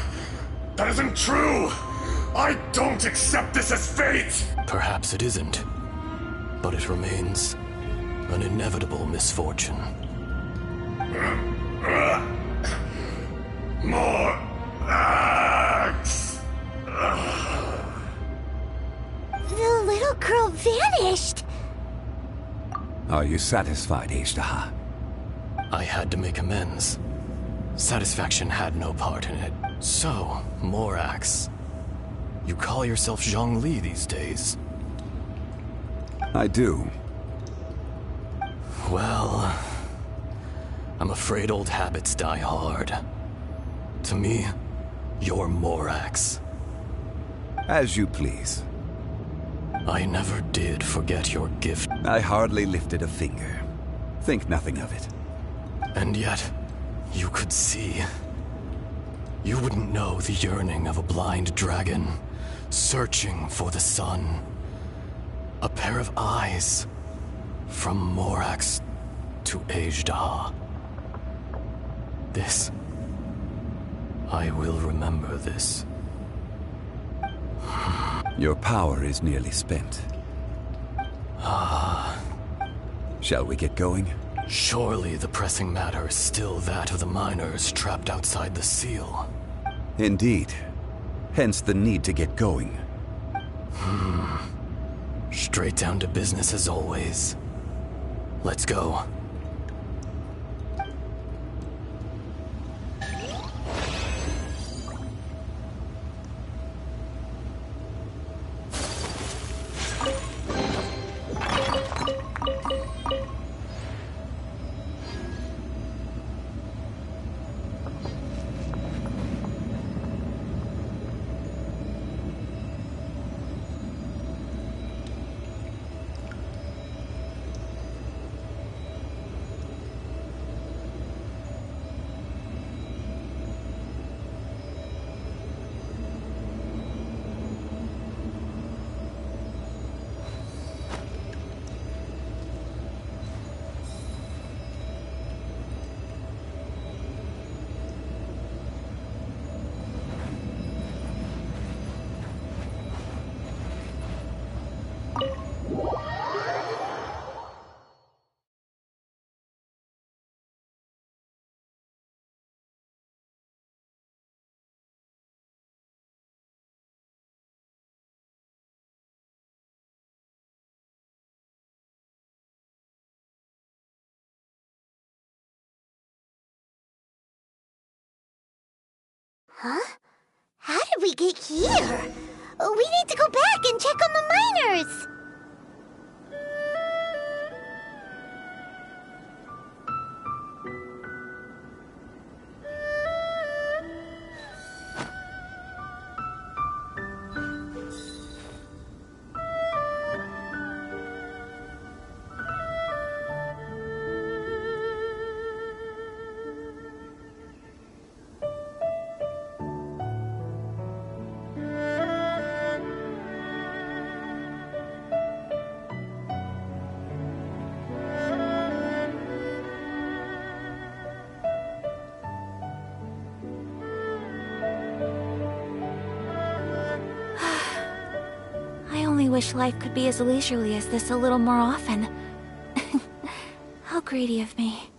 That isn't true! I don't accept this as fate! Perhaps it isn't, but it remains an inevitable misfortune. More axe! The little girl vanished! Are you satisfied, Ashtaha? I had to make amends. Satisfaction had no part in it. So, Morax, you call yourself Zhongli these days? I do. Well, I'm afraid old habits die hard. To me, you're Morax. As you please. I never did forget your gift. I hardly lifted a finger. Think nothing of it. And yet, you could see. You wouldn't know the yearning of a blind dragon, searching for the sun. A pair of eyes, from Morax to Ajda. This, I will remember this. Your power is nearly spent. Shall we get going? Surely the pressing matter is still that of the miners trapped outside the seal. Indeed. Hence the need to get going. Straight down to business as always. Let's go. Huh? How did we get here? We need to go back and check on the miners! I only wish life could be as leisurely as this a little more often. How greedy of me.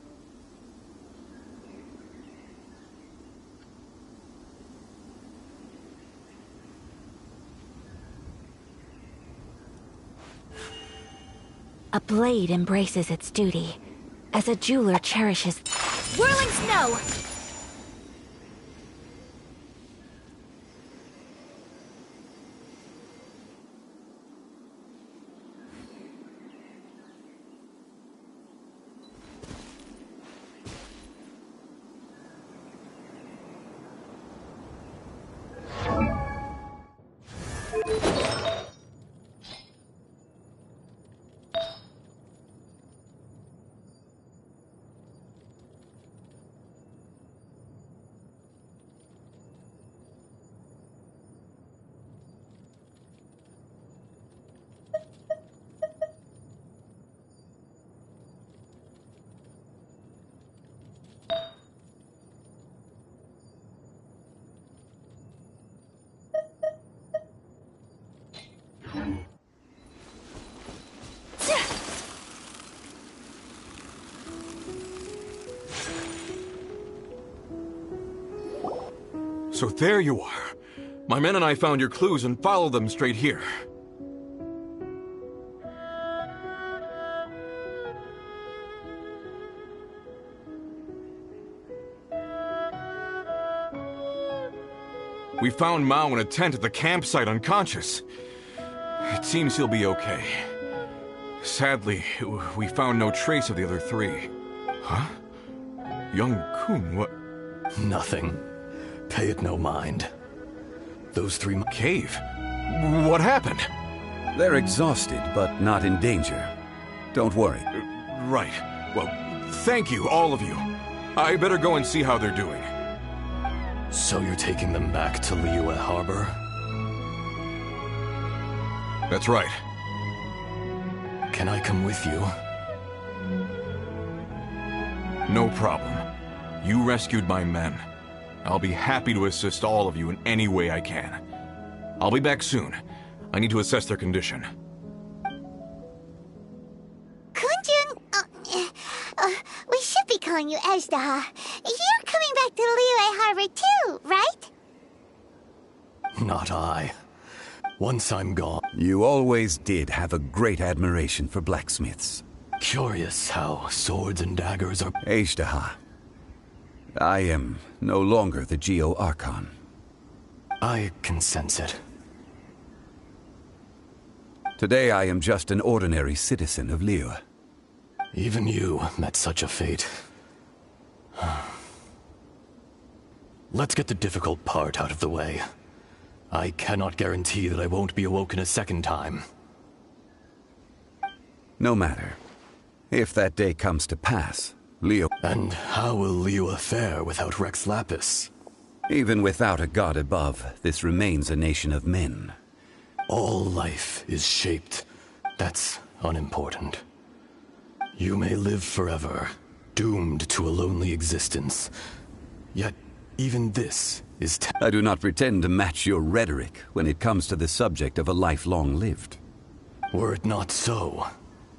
A blade embraces its duty, as a jeweler cherishes... Whirling snow! So there you are. My men and I found your clues and followed them straight here. We found Mao in a tent at the campsite unconscious. It seems he'll be okay. Sadly, we found no trace of the other three. Huh? Young Kun, what? Nothing. Pay it no mind. Those three... Cave? What happened? They're exhausted, but not in danger. Don't worry. Right. Well, thank you, all of you. I better go and see how they're doing. So you're taking them back to Liyue Harbor? That's right. Can I come with you? No problem. You rescued my men. I'll be happy to assist all of you in any way I can. I'll be back soon. I need to assess their condition. Kunjun, we should be calling you Ezda. You're coming back to Liyue Harbor too, right? Not I. Once I'm gone... You always did have a great admiration for blacksmiths. Curious how swords and daggers are... Ezda, I am no longer the Geo Archon. I can sense it. Today I am just an ordinary citizen of Liyue. Even you met such a fate. Let's get the difficult part out of the way. I cannot guarantee that I won't be awoken a second time. No matter. If that day comes to pass, Liyue... And how will Liyue fare without Rex Lapis? Even without a god above, this remains a nation of men. All life is shaped. That's unimportant. You may live forever, doomed to a lonely existence. Yet, even this is... I do not pretend to match your rhetoric when it comes to the subject of a life long lived. Were it not so,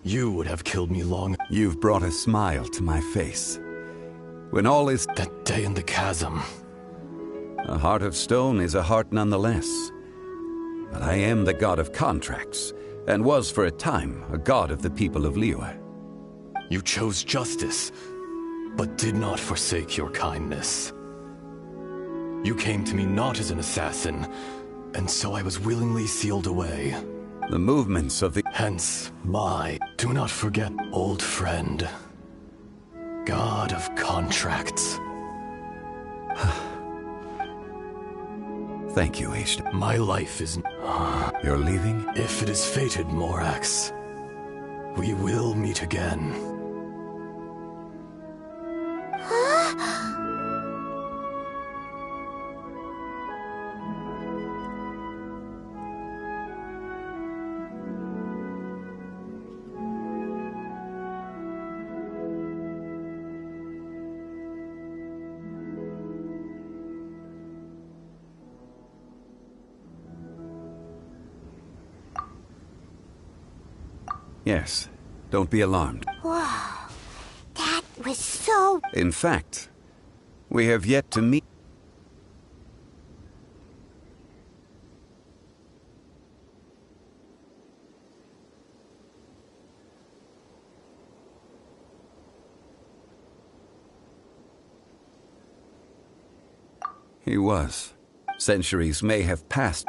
you would have killed me long... You've brought a smile to my face. When all is... That day in the chasm. A heart of stone is a heart nonetheless. But I am the god of contracts, and was for a time a god of the people of Liyue. You chose justice, but did not forsake your kindness. You came to me not as an assassin, and so I was willingly sealed away. The movements of the... Hence, my... Do not forget, old friend. God of contracts. Thank you, Ezda. My life is... You're leaving? If it is fated, Morax, we will meet again. Yes. Don't be alarmed. Wow. That was so... In fact, we have yet to meet... He was. Centuries may have passed.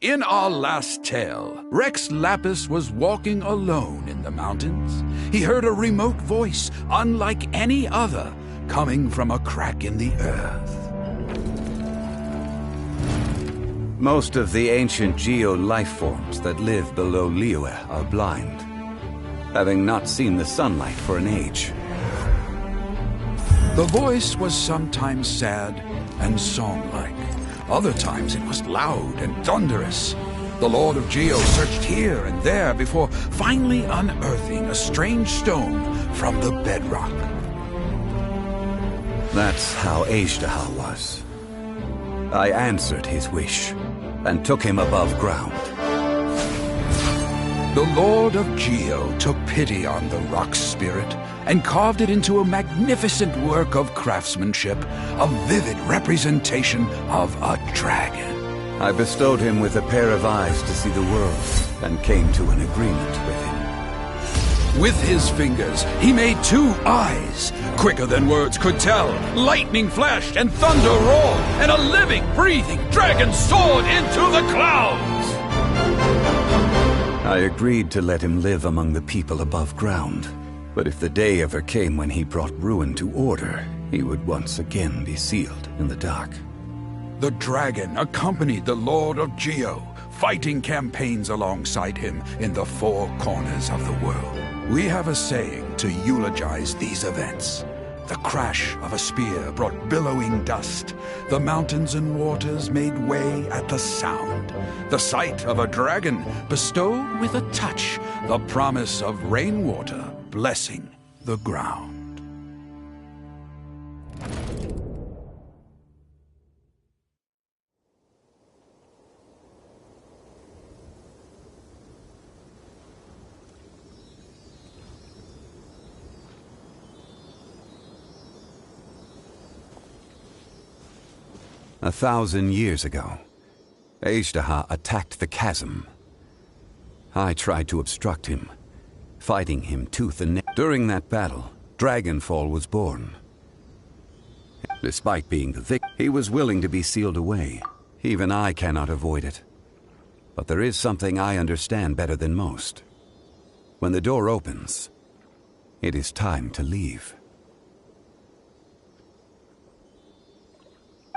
In our last tale, Rex Lapis was walking alone in the mountains. He heard a remote voice, unlike any other, coming from a crack in the earth. Most of the ancient geo life forms that live below Liyue are blind, having not seen the sunlight for an age. The voice was sometimes sad and song-like. Other times it was loud and thunderous. The Lord of Geo searched here and there before finally unearthing a strange stone from the bedrock. That's how Ezda was. I answered his wish and took him above ground. The Lord of Geo took pity on the rock spirit and carved it into a magnificent work of craftsmanship, a vivid representation of a dragon. I bestowed him with a pair of eyes to see the world and came to an agreement with him. With his fingers, he made 2 eyes, quicker than words could tell. Lightning flashed and thunder roared, and a living, breathing dragon soared into the clouds. I agreed to let him live among the people above ground. But if the day ever came when he brought ruin to order, he would once again be sealed in the dark. The dragon accompanied the Lord of Geo, fighting campaigns alongside him in the 4 corners of the world. We have a saying to eulogize these events. The crash of a spear brought billowing dust. The mountains and waters made way at the sound. The sight of a dragon bestowed with a touch the promise of rainwater blessing the ground. A 1,000 years ago, Ajdaha attacked the chasm. I tried to obstruct him, fighting him tooth and nail. During that battle, Dragonfall was born. Despite being the victim, he was willing to be sealed away. Even I cannot avoid it. But there is something I understand better than most. When the door opens, it is time to leave.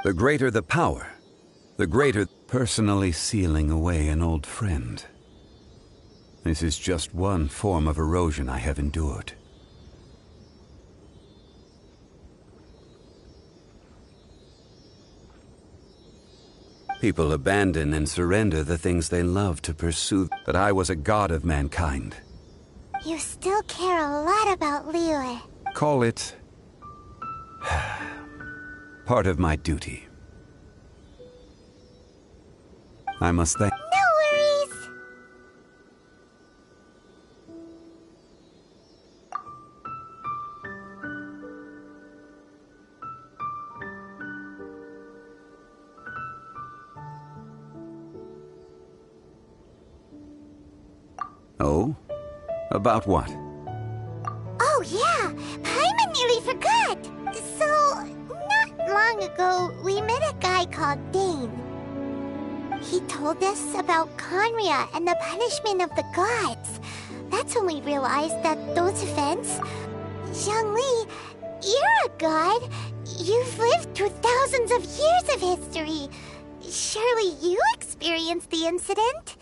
The greater the power, the greater personally sealing away an old friend. This is just one form of erosion I have endured. People abandon and surrender the things they love to pursue, but I was a god of mankind. You still care a lot about Liyue. Call it part of my duty. I must thank... No worries! Oh? About what? Oh yeah! Paimon nearly forgot! So, not long ago, we met a guy called Dane. He told us about Conria and the punishment of the gods. That's when we realized that those events... Zhongli, you're a god. You've lived through thousands of years of history. Surely you experienced the incident?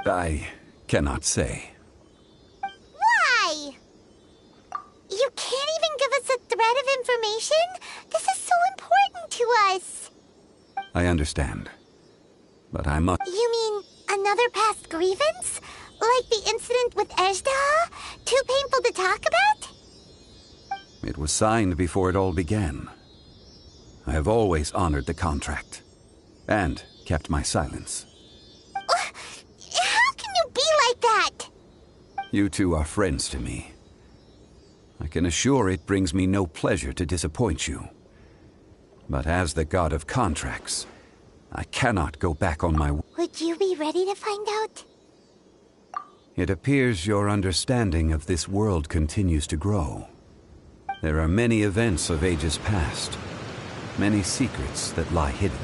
I cannot say. Why? You can't even give us a thread of information? This is so important to us. I understand. But I must... You mean another past grievance? Like the incident with Ajdaha? Too painful to talk about? It was signed before it all began. I have always honored the contract. And kept my silence. How can you be like that? You two are friends to me. I can assure it brings me no pleasure to disappoint you. But as the god of contracts, I cannot go back on my... Would you be ready to find out? It appears your understanding of this world continues to grow. There are many events of ages past, many secrets that lie hidden.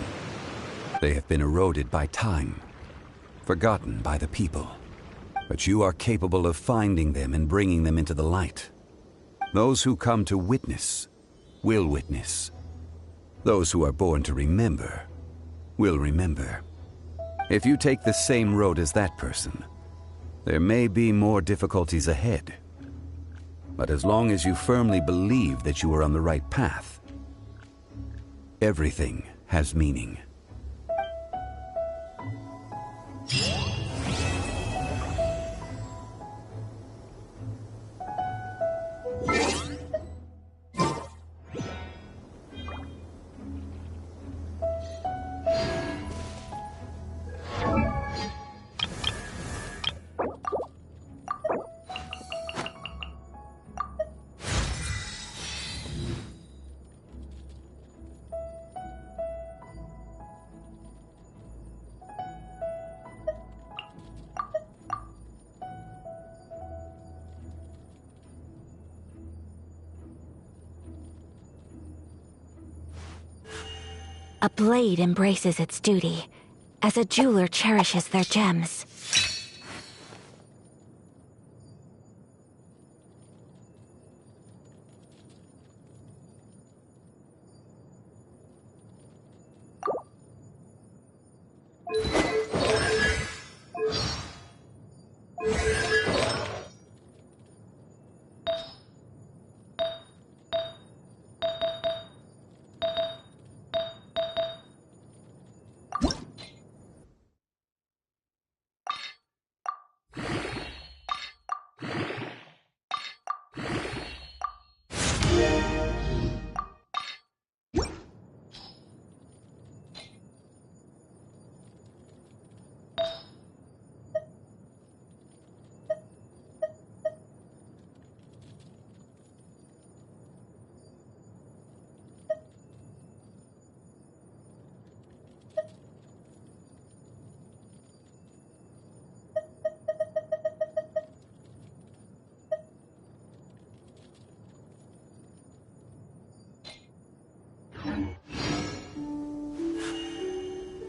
They have been eroded by time, forgotten by the people. But you are capable of finding them and bringing them into the light. Those who come to witness will witness. Those who are born to remember will remember. If you take the same road as that person, there may be more difficulties ahead. But as long as you firmly believe that you are on the right path, everything has meaning. A blade embraces its duty, as a jeweler cherishes their gems.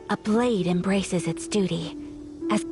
A blade embraces its duty, as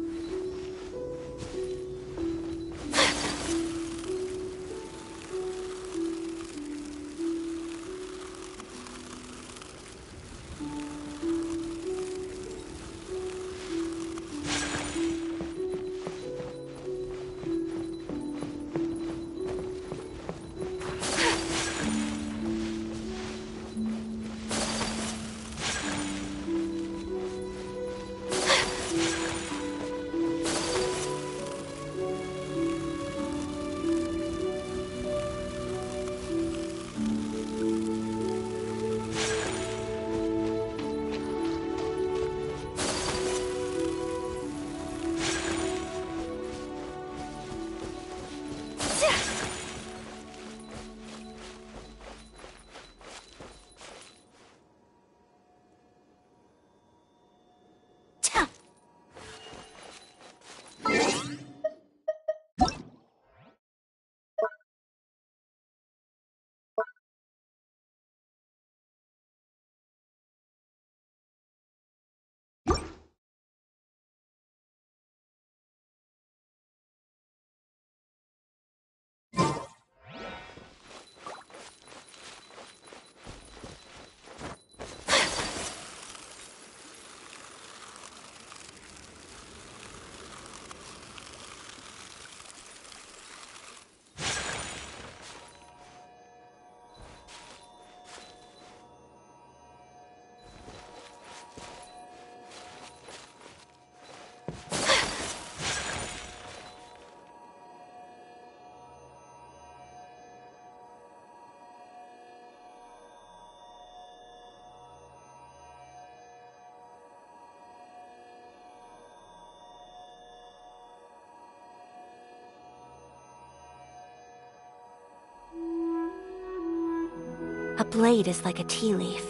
a blade is like a tea leaf.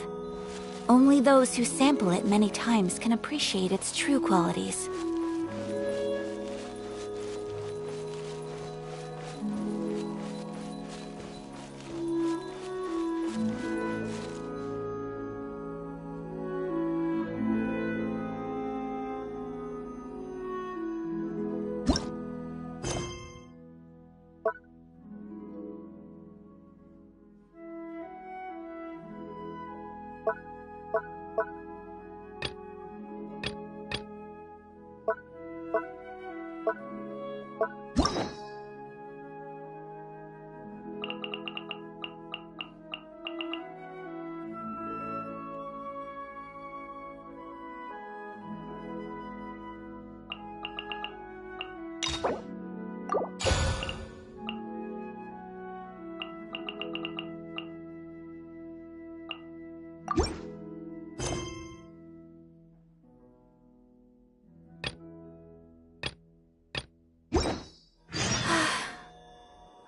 Only those who sample it many times can appreciate its true qualities.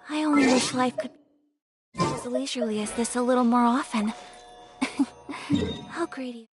I only wish life could be as leisurely as this a little more often. How greedy.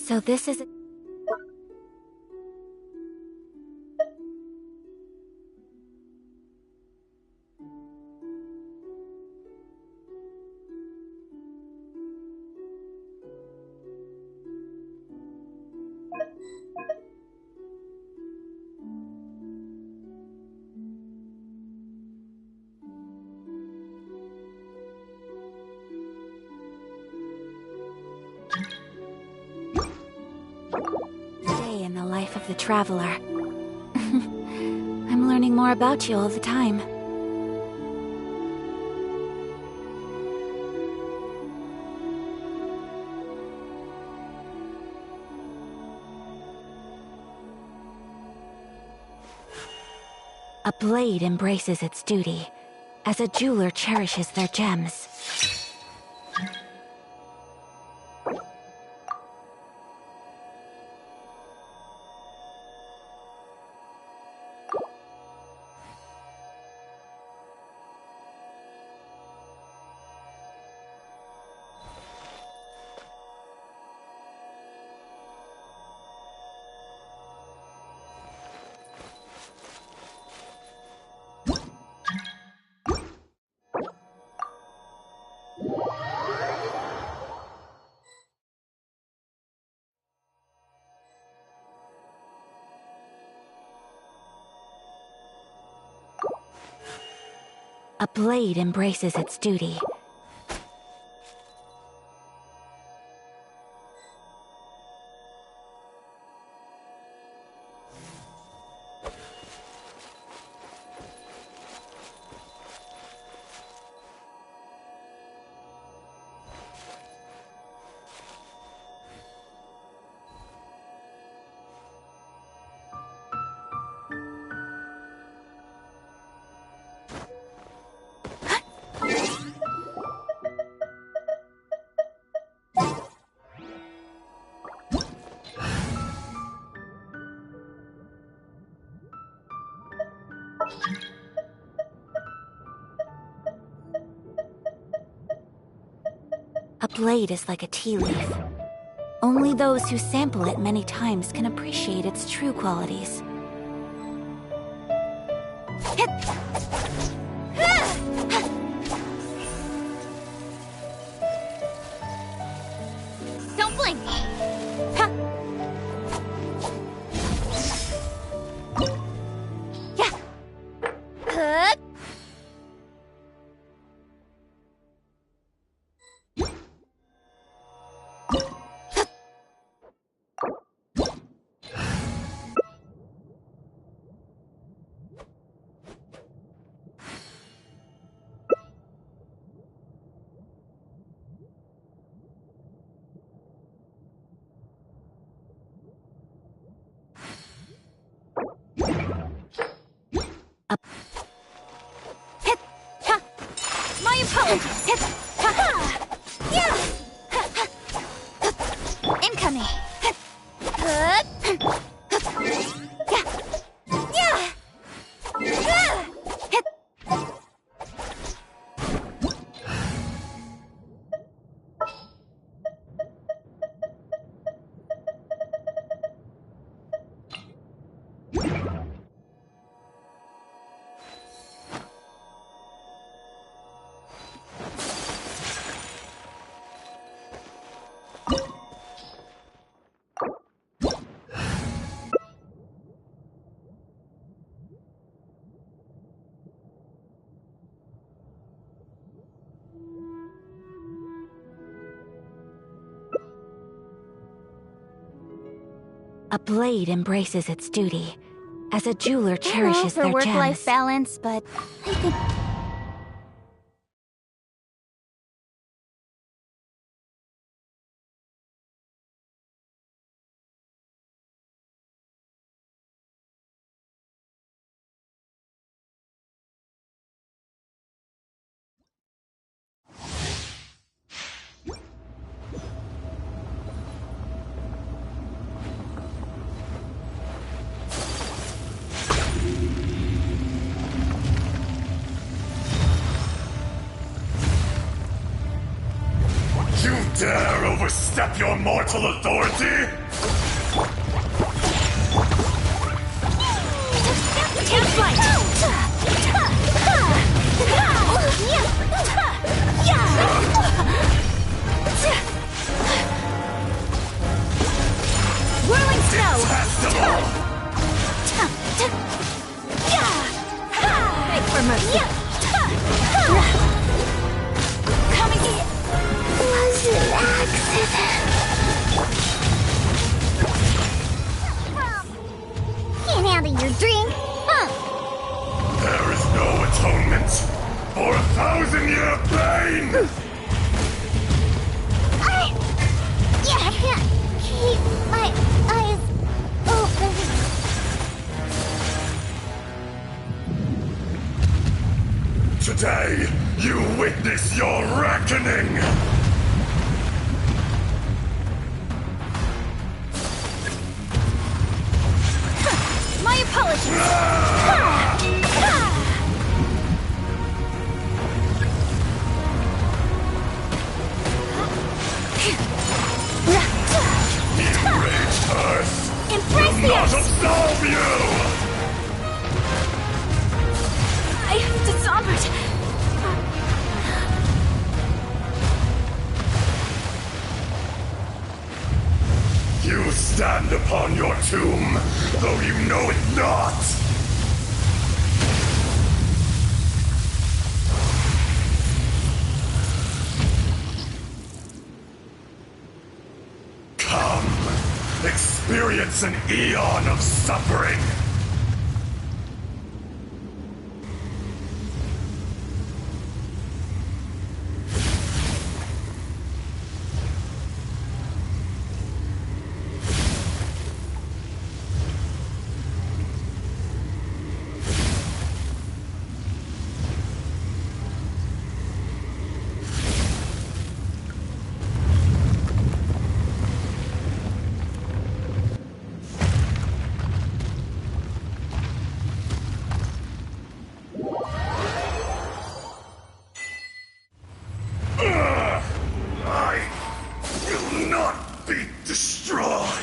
So this is... Day in the life of the traveler. I'm learning more about you all the time. A blade embraces its duty, as a jeweler cherishes their gems. A blade embraces its duty. A blade is like a tea leaf. Only those who sample it many times can appreciate its true qualities. Don't blink! Yeah! Hit! Ha! My apologies! Hit! Ha ha! Yeah! Incoming! Hit! Yeah! Yeah! Hit! A blade embraces its duty, as a jeweler cherishes for their work-life gems. balance, but I think... overstep your mortal authority? Take flight! Whirling snow! Beg for mercy! Coming in! Was an accident. Can't handle your drink, huh? There is no atonement for 1,000-year pain! I can't keep my eyes open. Today, you witness your reckoning! My apologies! Enraged Earth Embrace will the not ice! absolve you! I dishonored. You stand upon your tomb, though you know it not! Come, experience an eon of suffering! I will not be destroyed!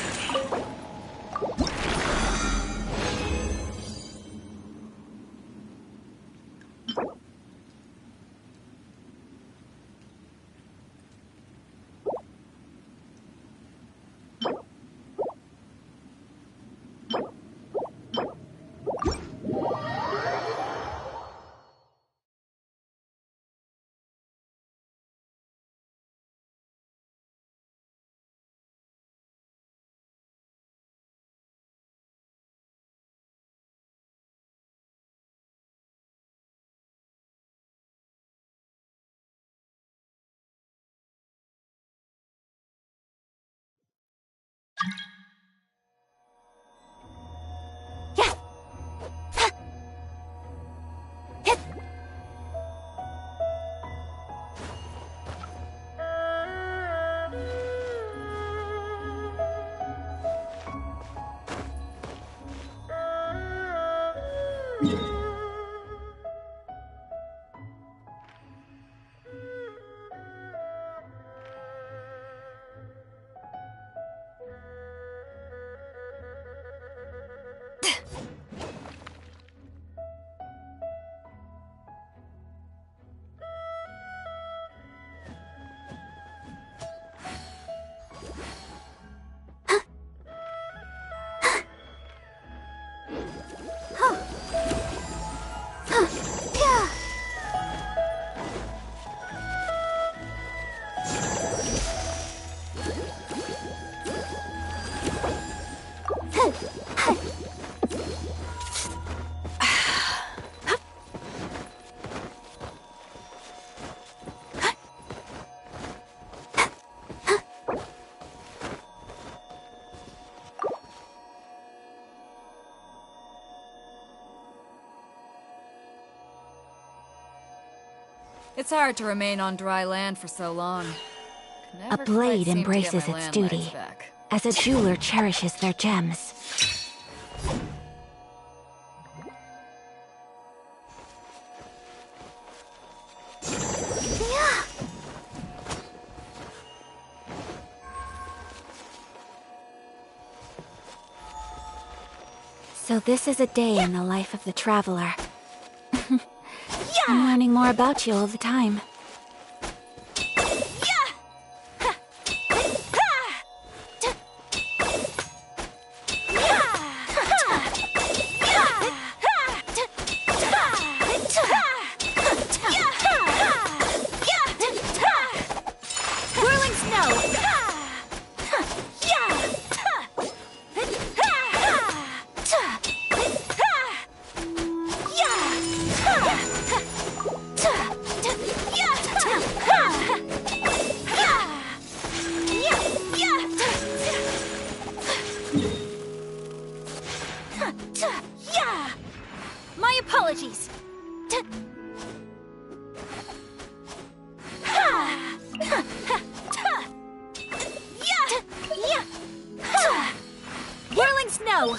It's hard to remain on dry land for so long. A blade embraces its duty, as a jeweler cherishes their gems. So this is a day in the life of the traveler. I'm learning more about you all the time. My apologies. Whirling snow.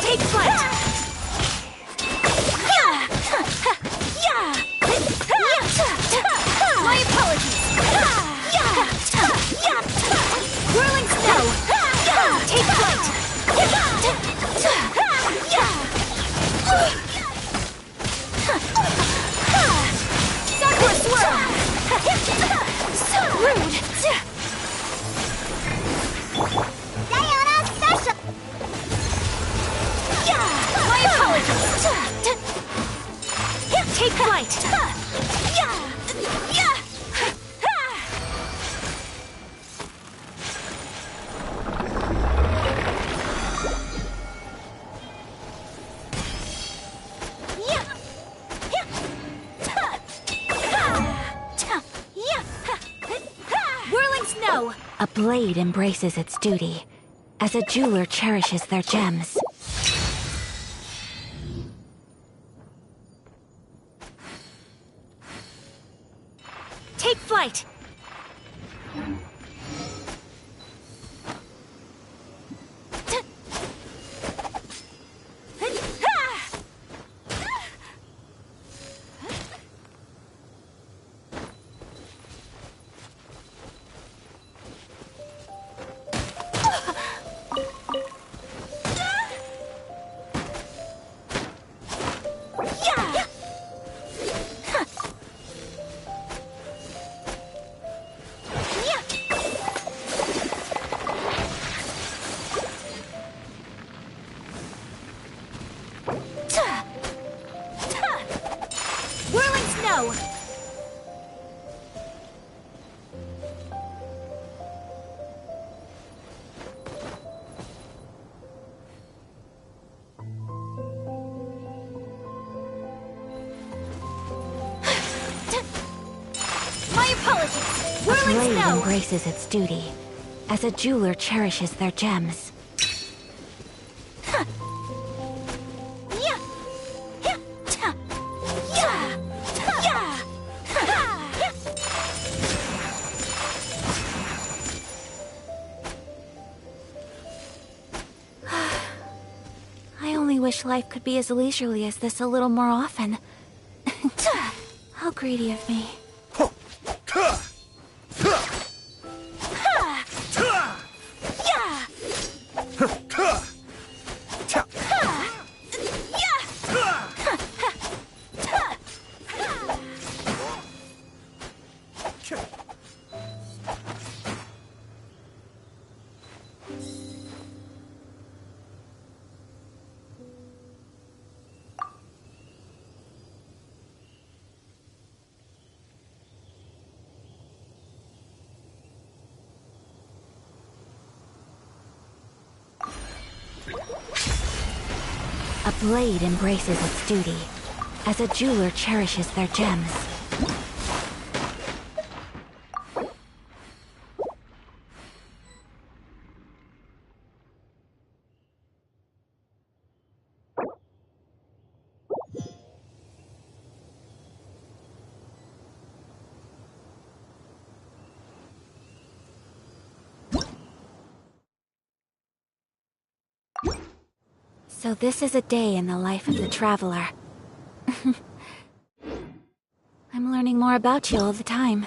Take flight! My apologies! Whirling snow! Take flight! Sakura swirl! So rude! Diana special! My apologies! Take flight! Whirling snow! A blade embraces its duty, as a jeweler cherishes their gems. Take flight! Whirling snow! My apologies! A Whirling blade snow! embraces its duty, as a jeweler cherishes their gems. wish life could be as leisurely as this a little more often. How greedy of me. A blade embraces its duty, as a jeweler cherishes their gems. So this is a day in the life of the traveler. I'm learning more about you all the time.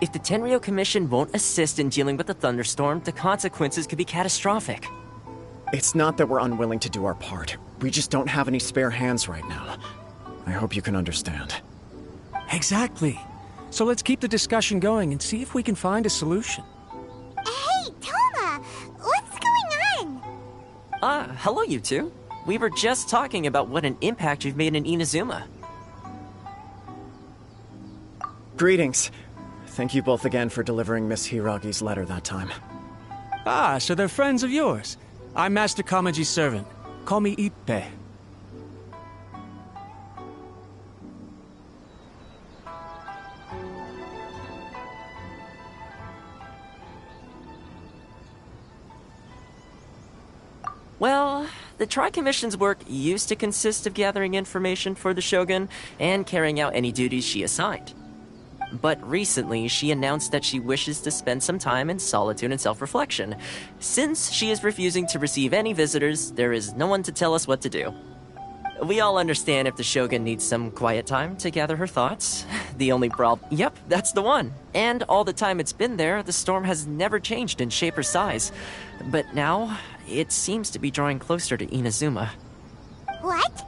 If the Tenryo Commission won't assist in dealing with the thunderstorm, the consequences could be catastrophic. It's not that we're unwilling to do our part. We just don't have any spare hands right now. I hope you can understand. Exactly. So let's keep the discussion going and see if we can find a solution. Hey, Toma! What's going on? Hello you two. We were just talking about what an impact you've made in Inazuma. Greetings. Thank you both again for delivering Miss Hiragi's letter that time. Ah, so they're friends of yours. I'm Master Kamaji's servant. Call me Ippe. Well, the Tri-Commission's work used to consist of gathering information for the Shogun and carrying out any duties she assigned. But recently, she announced that she wishes to spend some time in solitude and self-reflection. Since she is refusing to receive any visitors, there is no one to tell us what to do. We all understand if the Shogun needs some quiet time to gather her thoughts. The only problem— Yep, that's the one. And all the time it's been there, the storm has never changed in shape or size. But now, it seems to be drawing closer to Inazuma. What?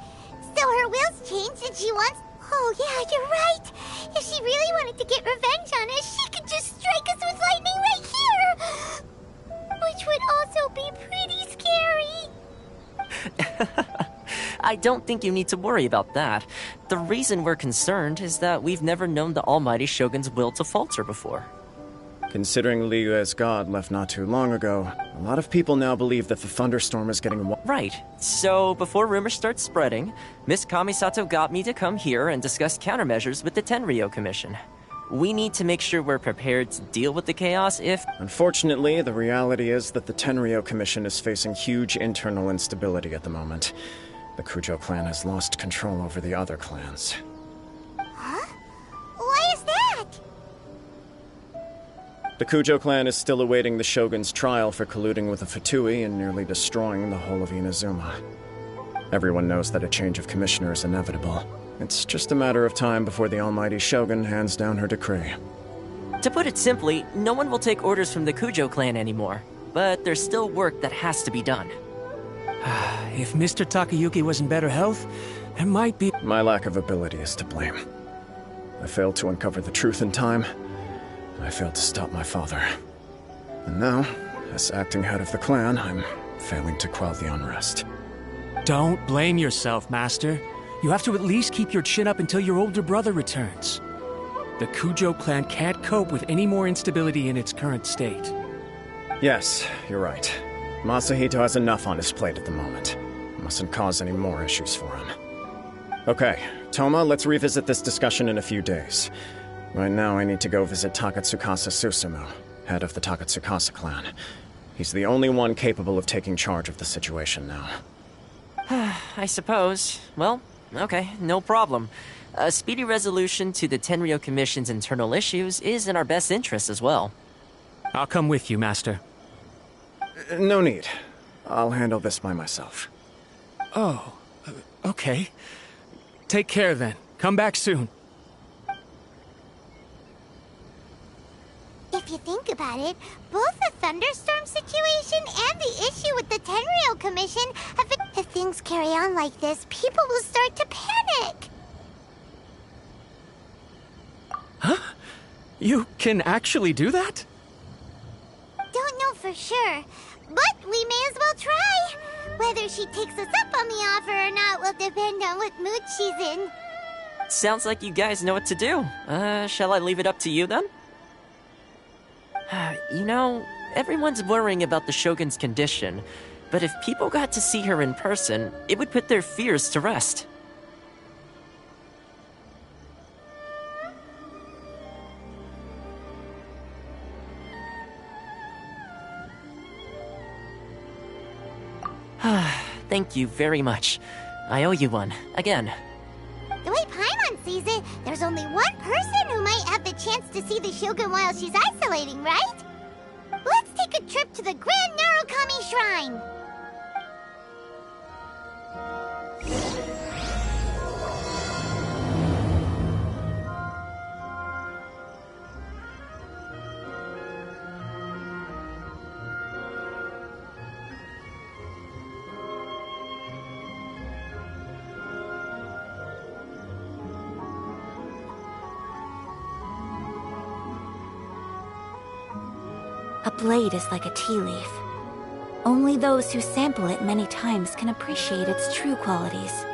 So her will's changed and she wants— Oh yeah, you're right! If she really wanted to get revenge on us, she could just strike us with lightning right here! Which would also be pretty scary! I don't think you need to worry about that. The reason we're concerned is that we've never known the Almighty Shogun's will to falter before. Considering Liyue's god left not too long ago, a lot of people now believe that the thunderstorm is getting— Right. So, before rumors start spreading, Miss Kamisato got me to come here and discuss countermeasures with the Tenryo Commission. We need to make sure we're prepared to deal with the chaos if— Unfortunately, the reality is that the Tenryo Commission is facing huge internal instability at the moment. The Kujo clan has lost control over the other clans. Huh? Why is that? The Kujo clan is still awaiting the Shogun's trial for colluding with the Fatui and nearly destroying the whole of Inazuma. Everyone knows that a change of commissioner is inevitable. It's just a matter of time before the Almighty Shogun hands down her decree. To put it simply, no one will take orders from the Kujo clan anymore. But there's still work that has to be done. If Mr. Takayuki was in better health, it might be— My lack of ability is to blame. I failed to uncover the truth in time. I failed to stop my father. And now, as acting head of the clan, I'm failing to quell the unrest. Don't blame yourself, Master. You have to at least keep your chin up until your older brother returns. The Kujo clan can't cope with any more instability in its current state. Yes, you're right. Masahito has enough on his plate at the moment. Mustn't cause any more issues for him. Okay, Toma, let's revisit this discussion in a few days. Right now, I need to go visit Takatsukasa Susumu, head of the Takatsukasa clan. He's the only one capable of taking charge of the situation now. I suppose. Well, okay, no problem. A speedy resolution to the Tenryo Commission's internal issues is in our best interest as well. I'll come with you, Master. No need. I'll handle this by myself. Oh, okay. Take care then. Come back soon. If you think about it, both the thunderstorm situation and the issue with the Tenryo Commission have been— If things carry on like this, people will start to panic! Huh? You can actually do that? Don't know for sure, but we may as well try. Whether she takes us up on the offer or not will depend on what mood she's in. Sounds like you guys know what to do. Shall I leave it up to you then? You know, everyone's worrying about the Shogun's condition, but if people got to see her in person, it would put their fears to rest. Thank you very much. I owe you one, again. The way Paimon sees it, there's only one person who might have the chance to see the Shogun while she's isolating, right? Let's take a trip to the Grand Narukami Shrine! A blade is like a tea leaf. Only those who sample it many times can appreciate its true qualities.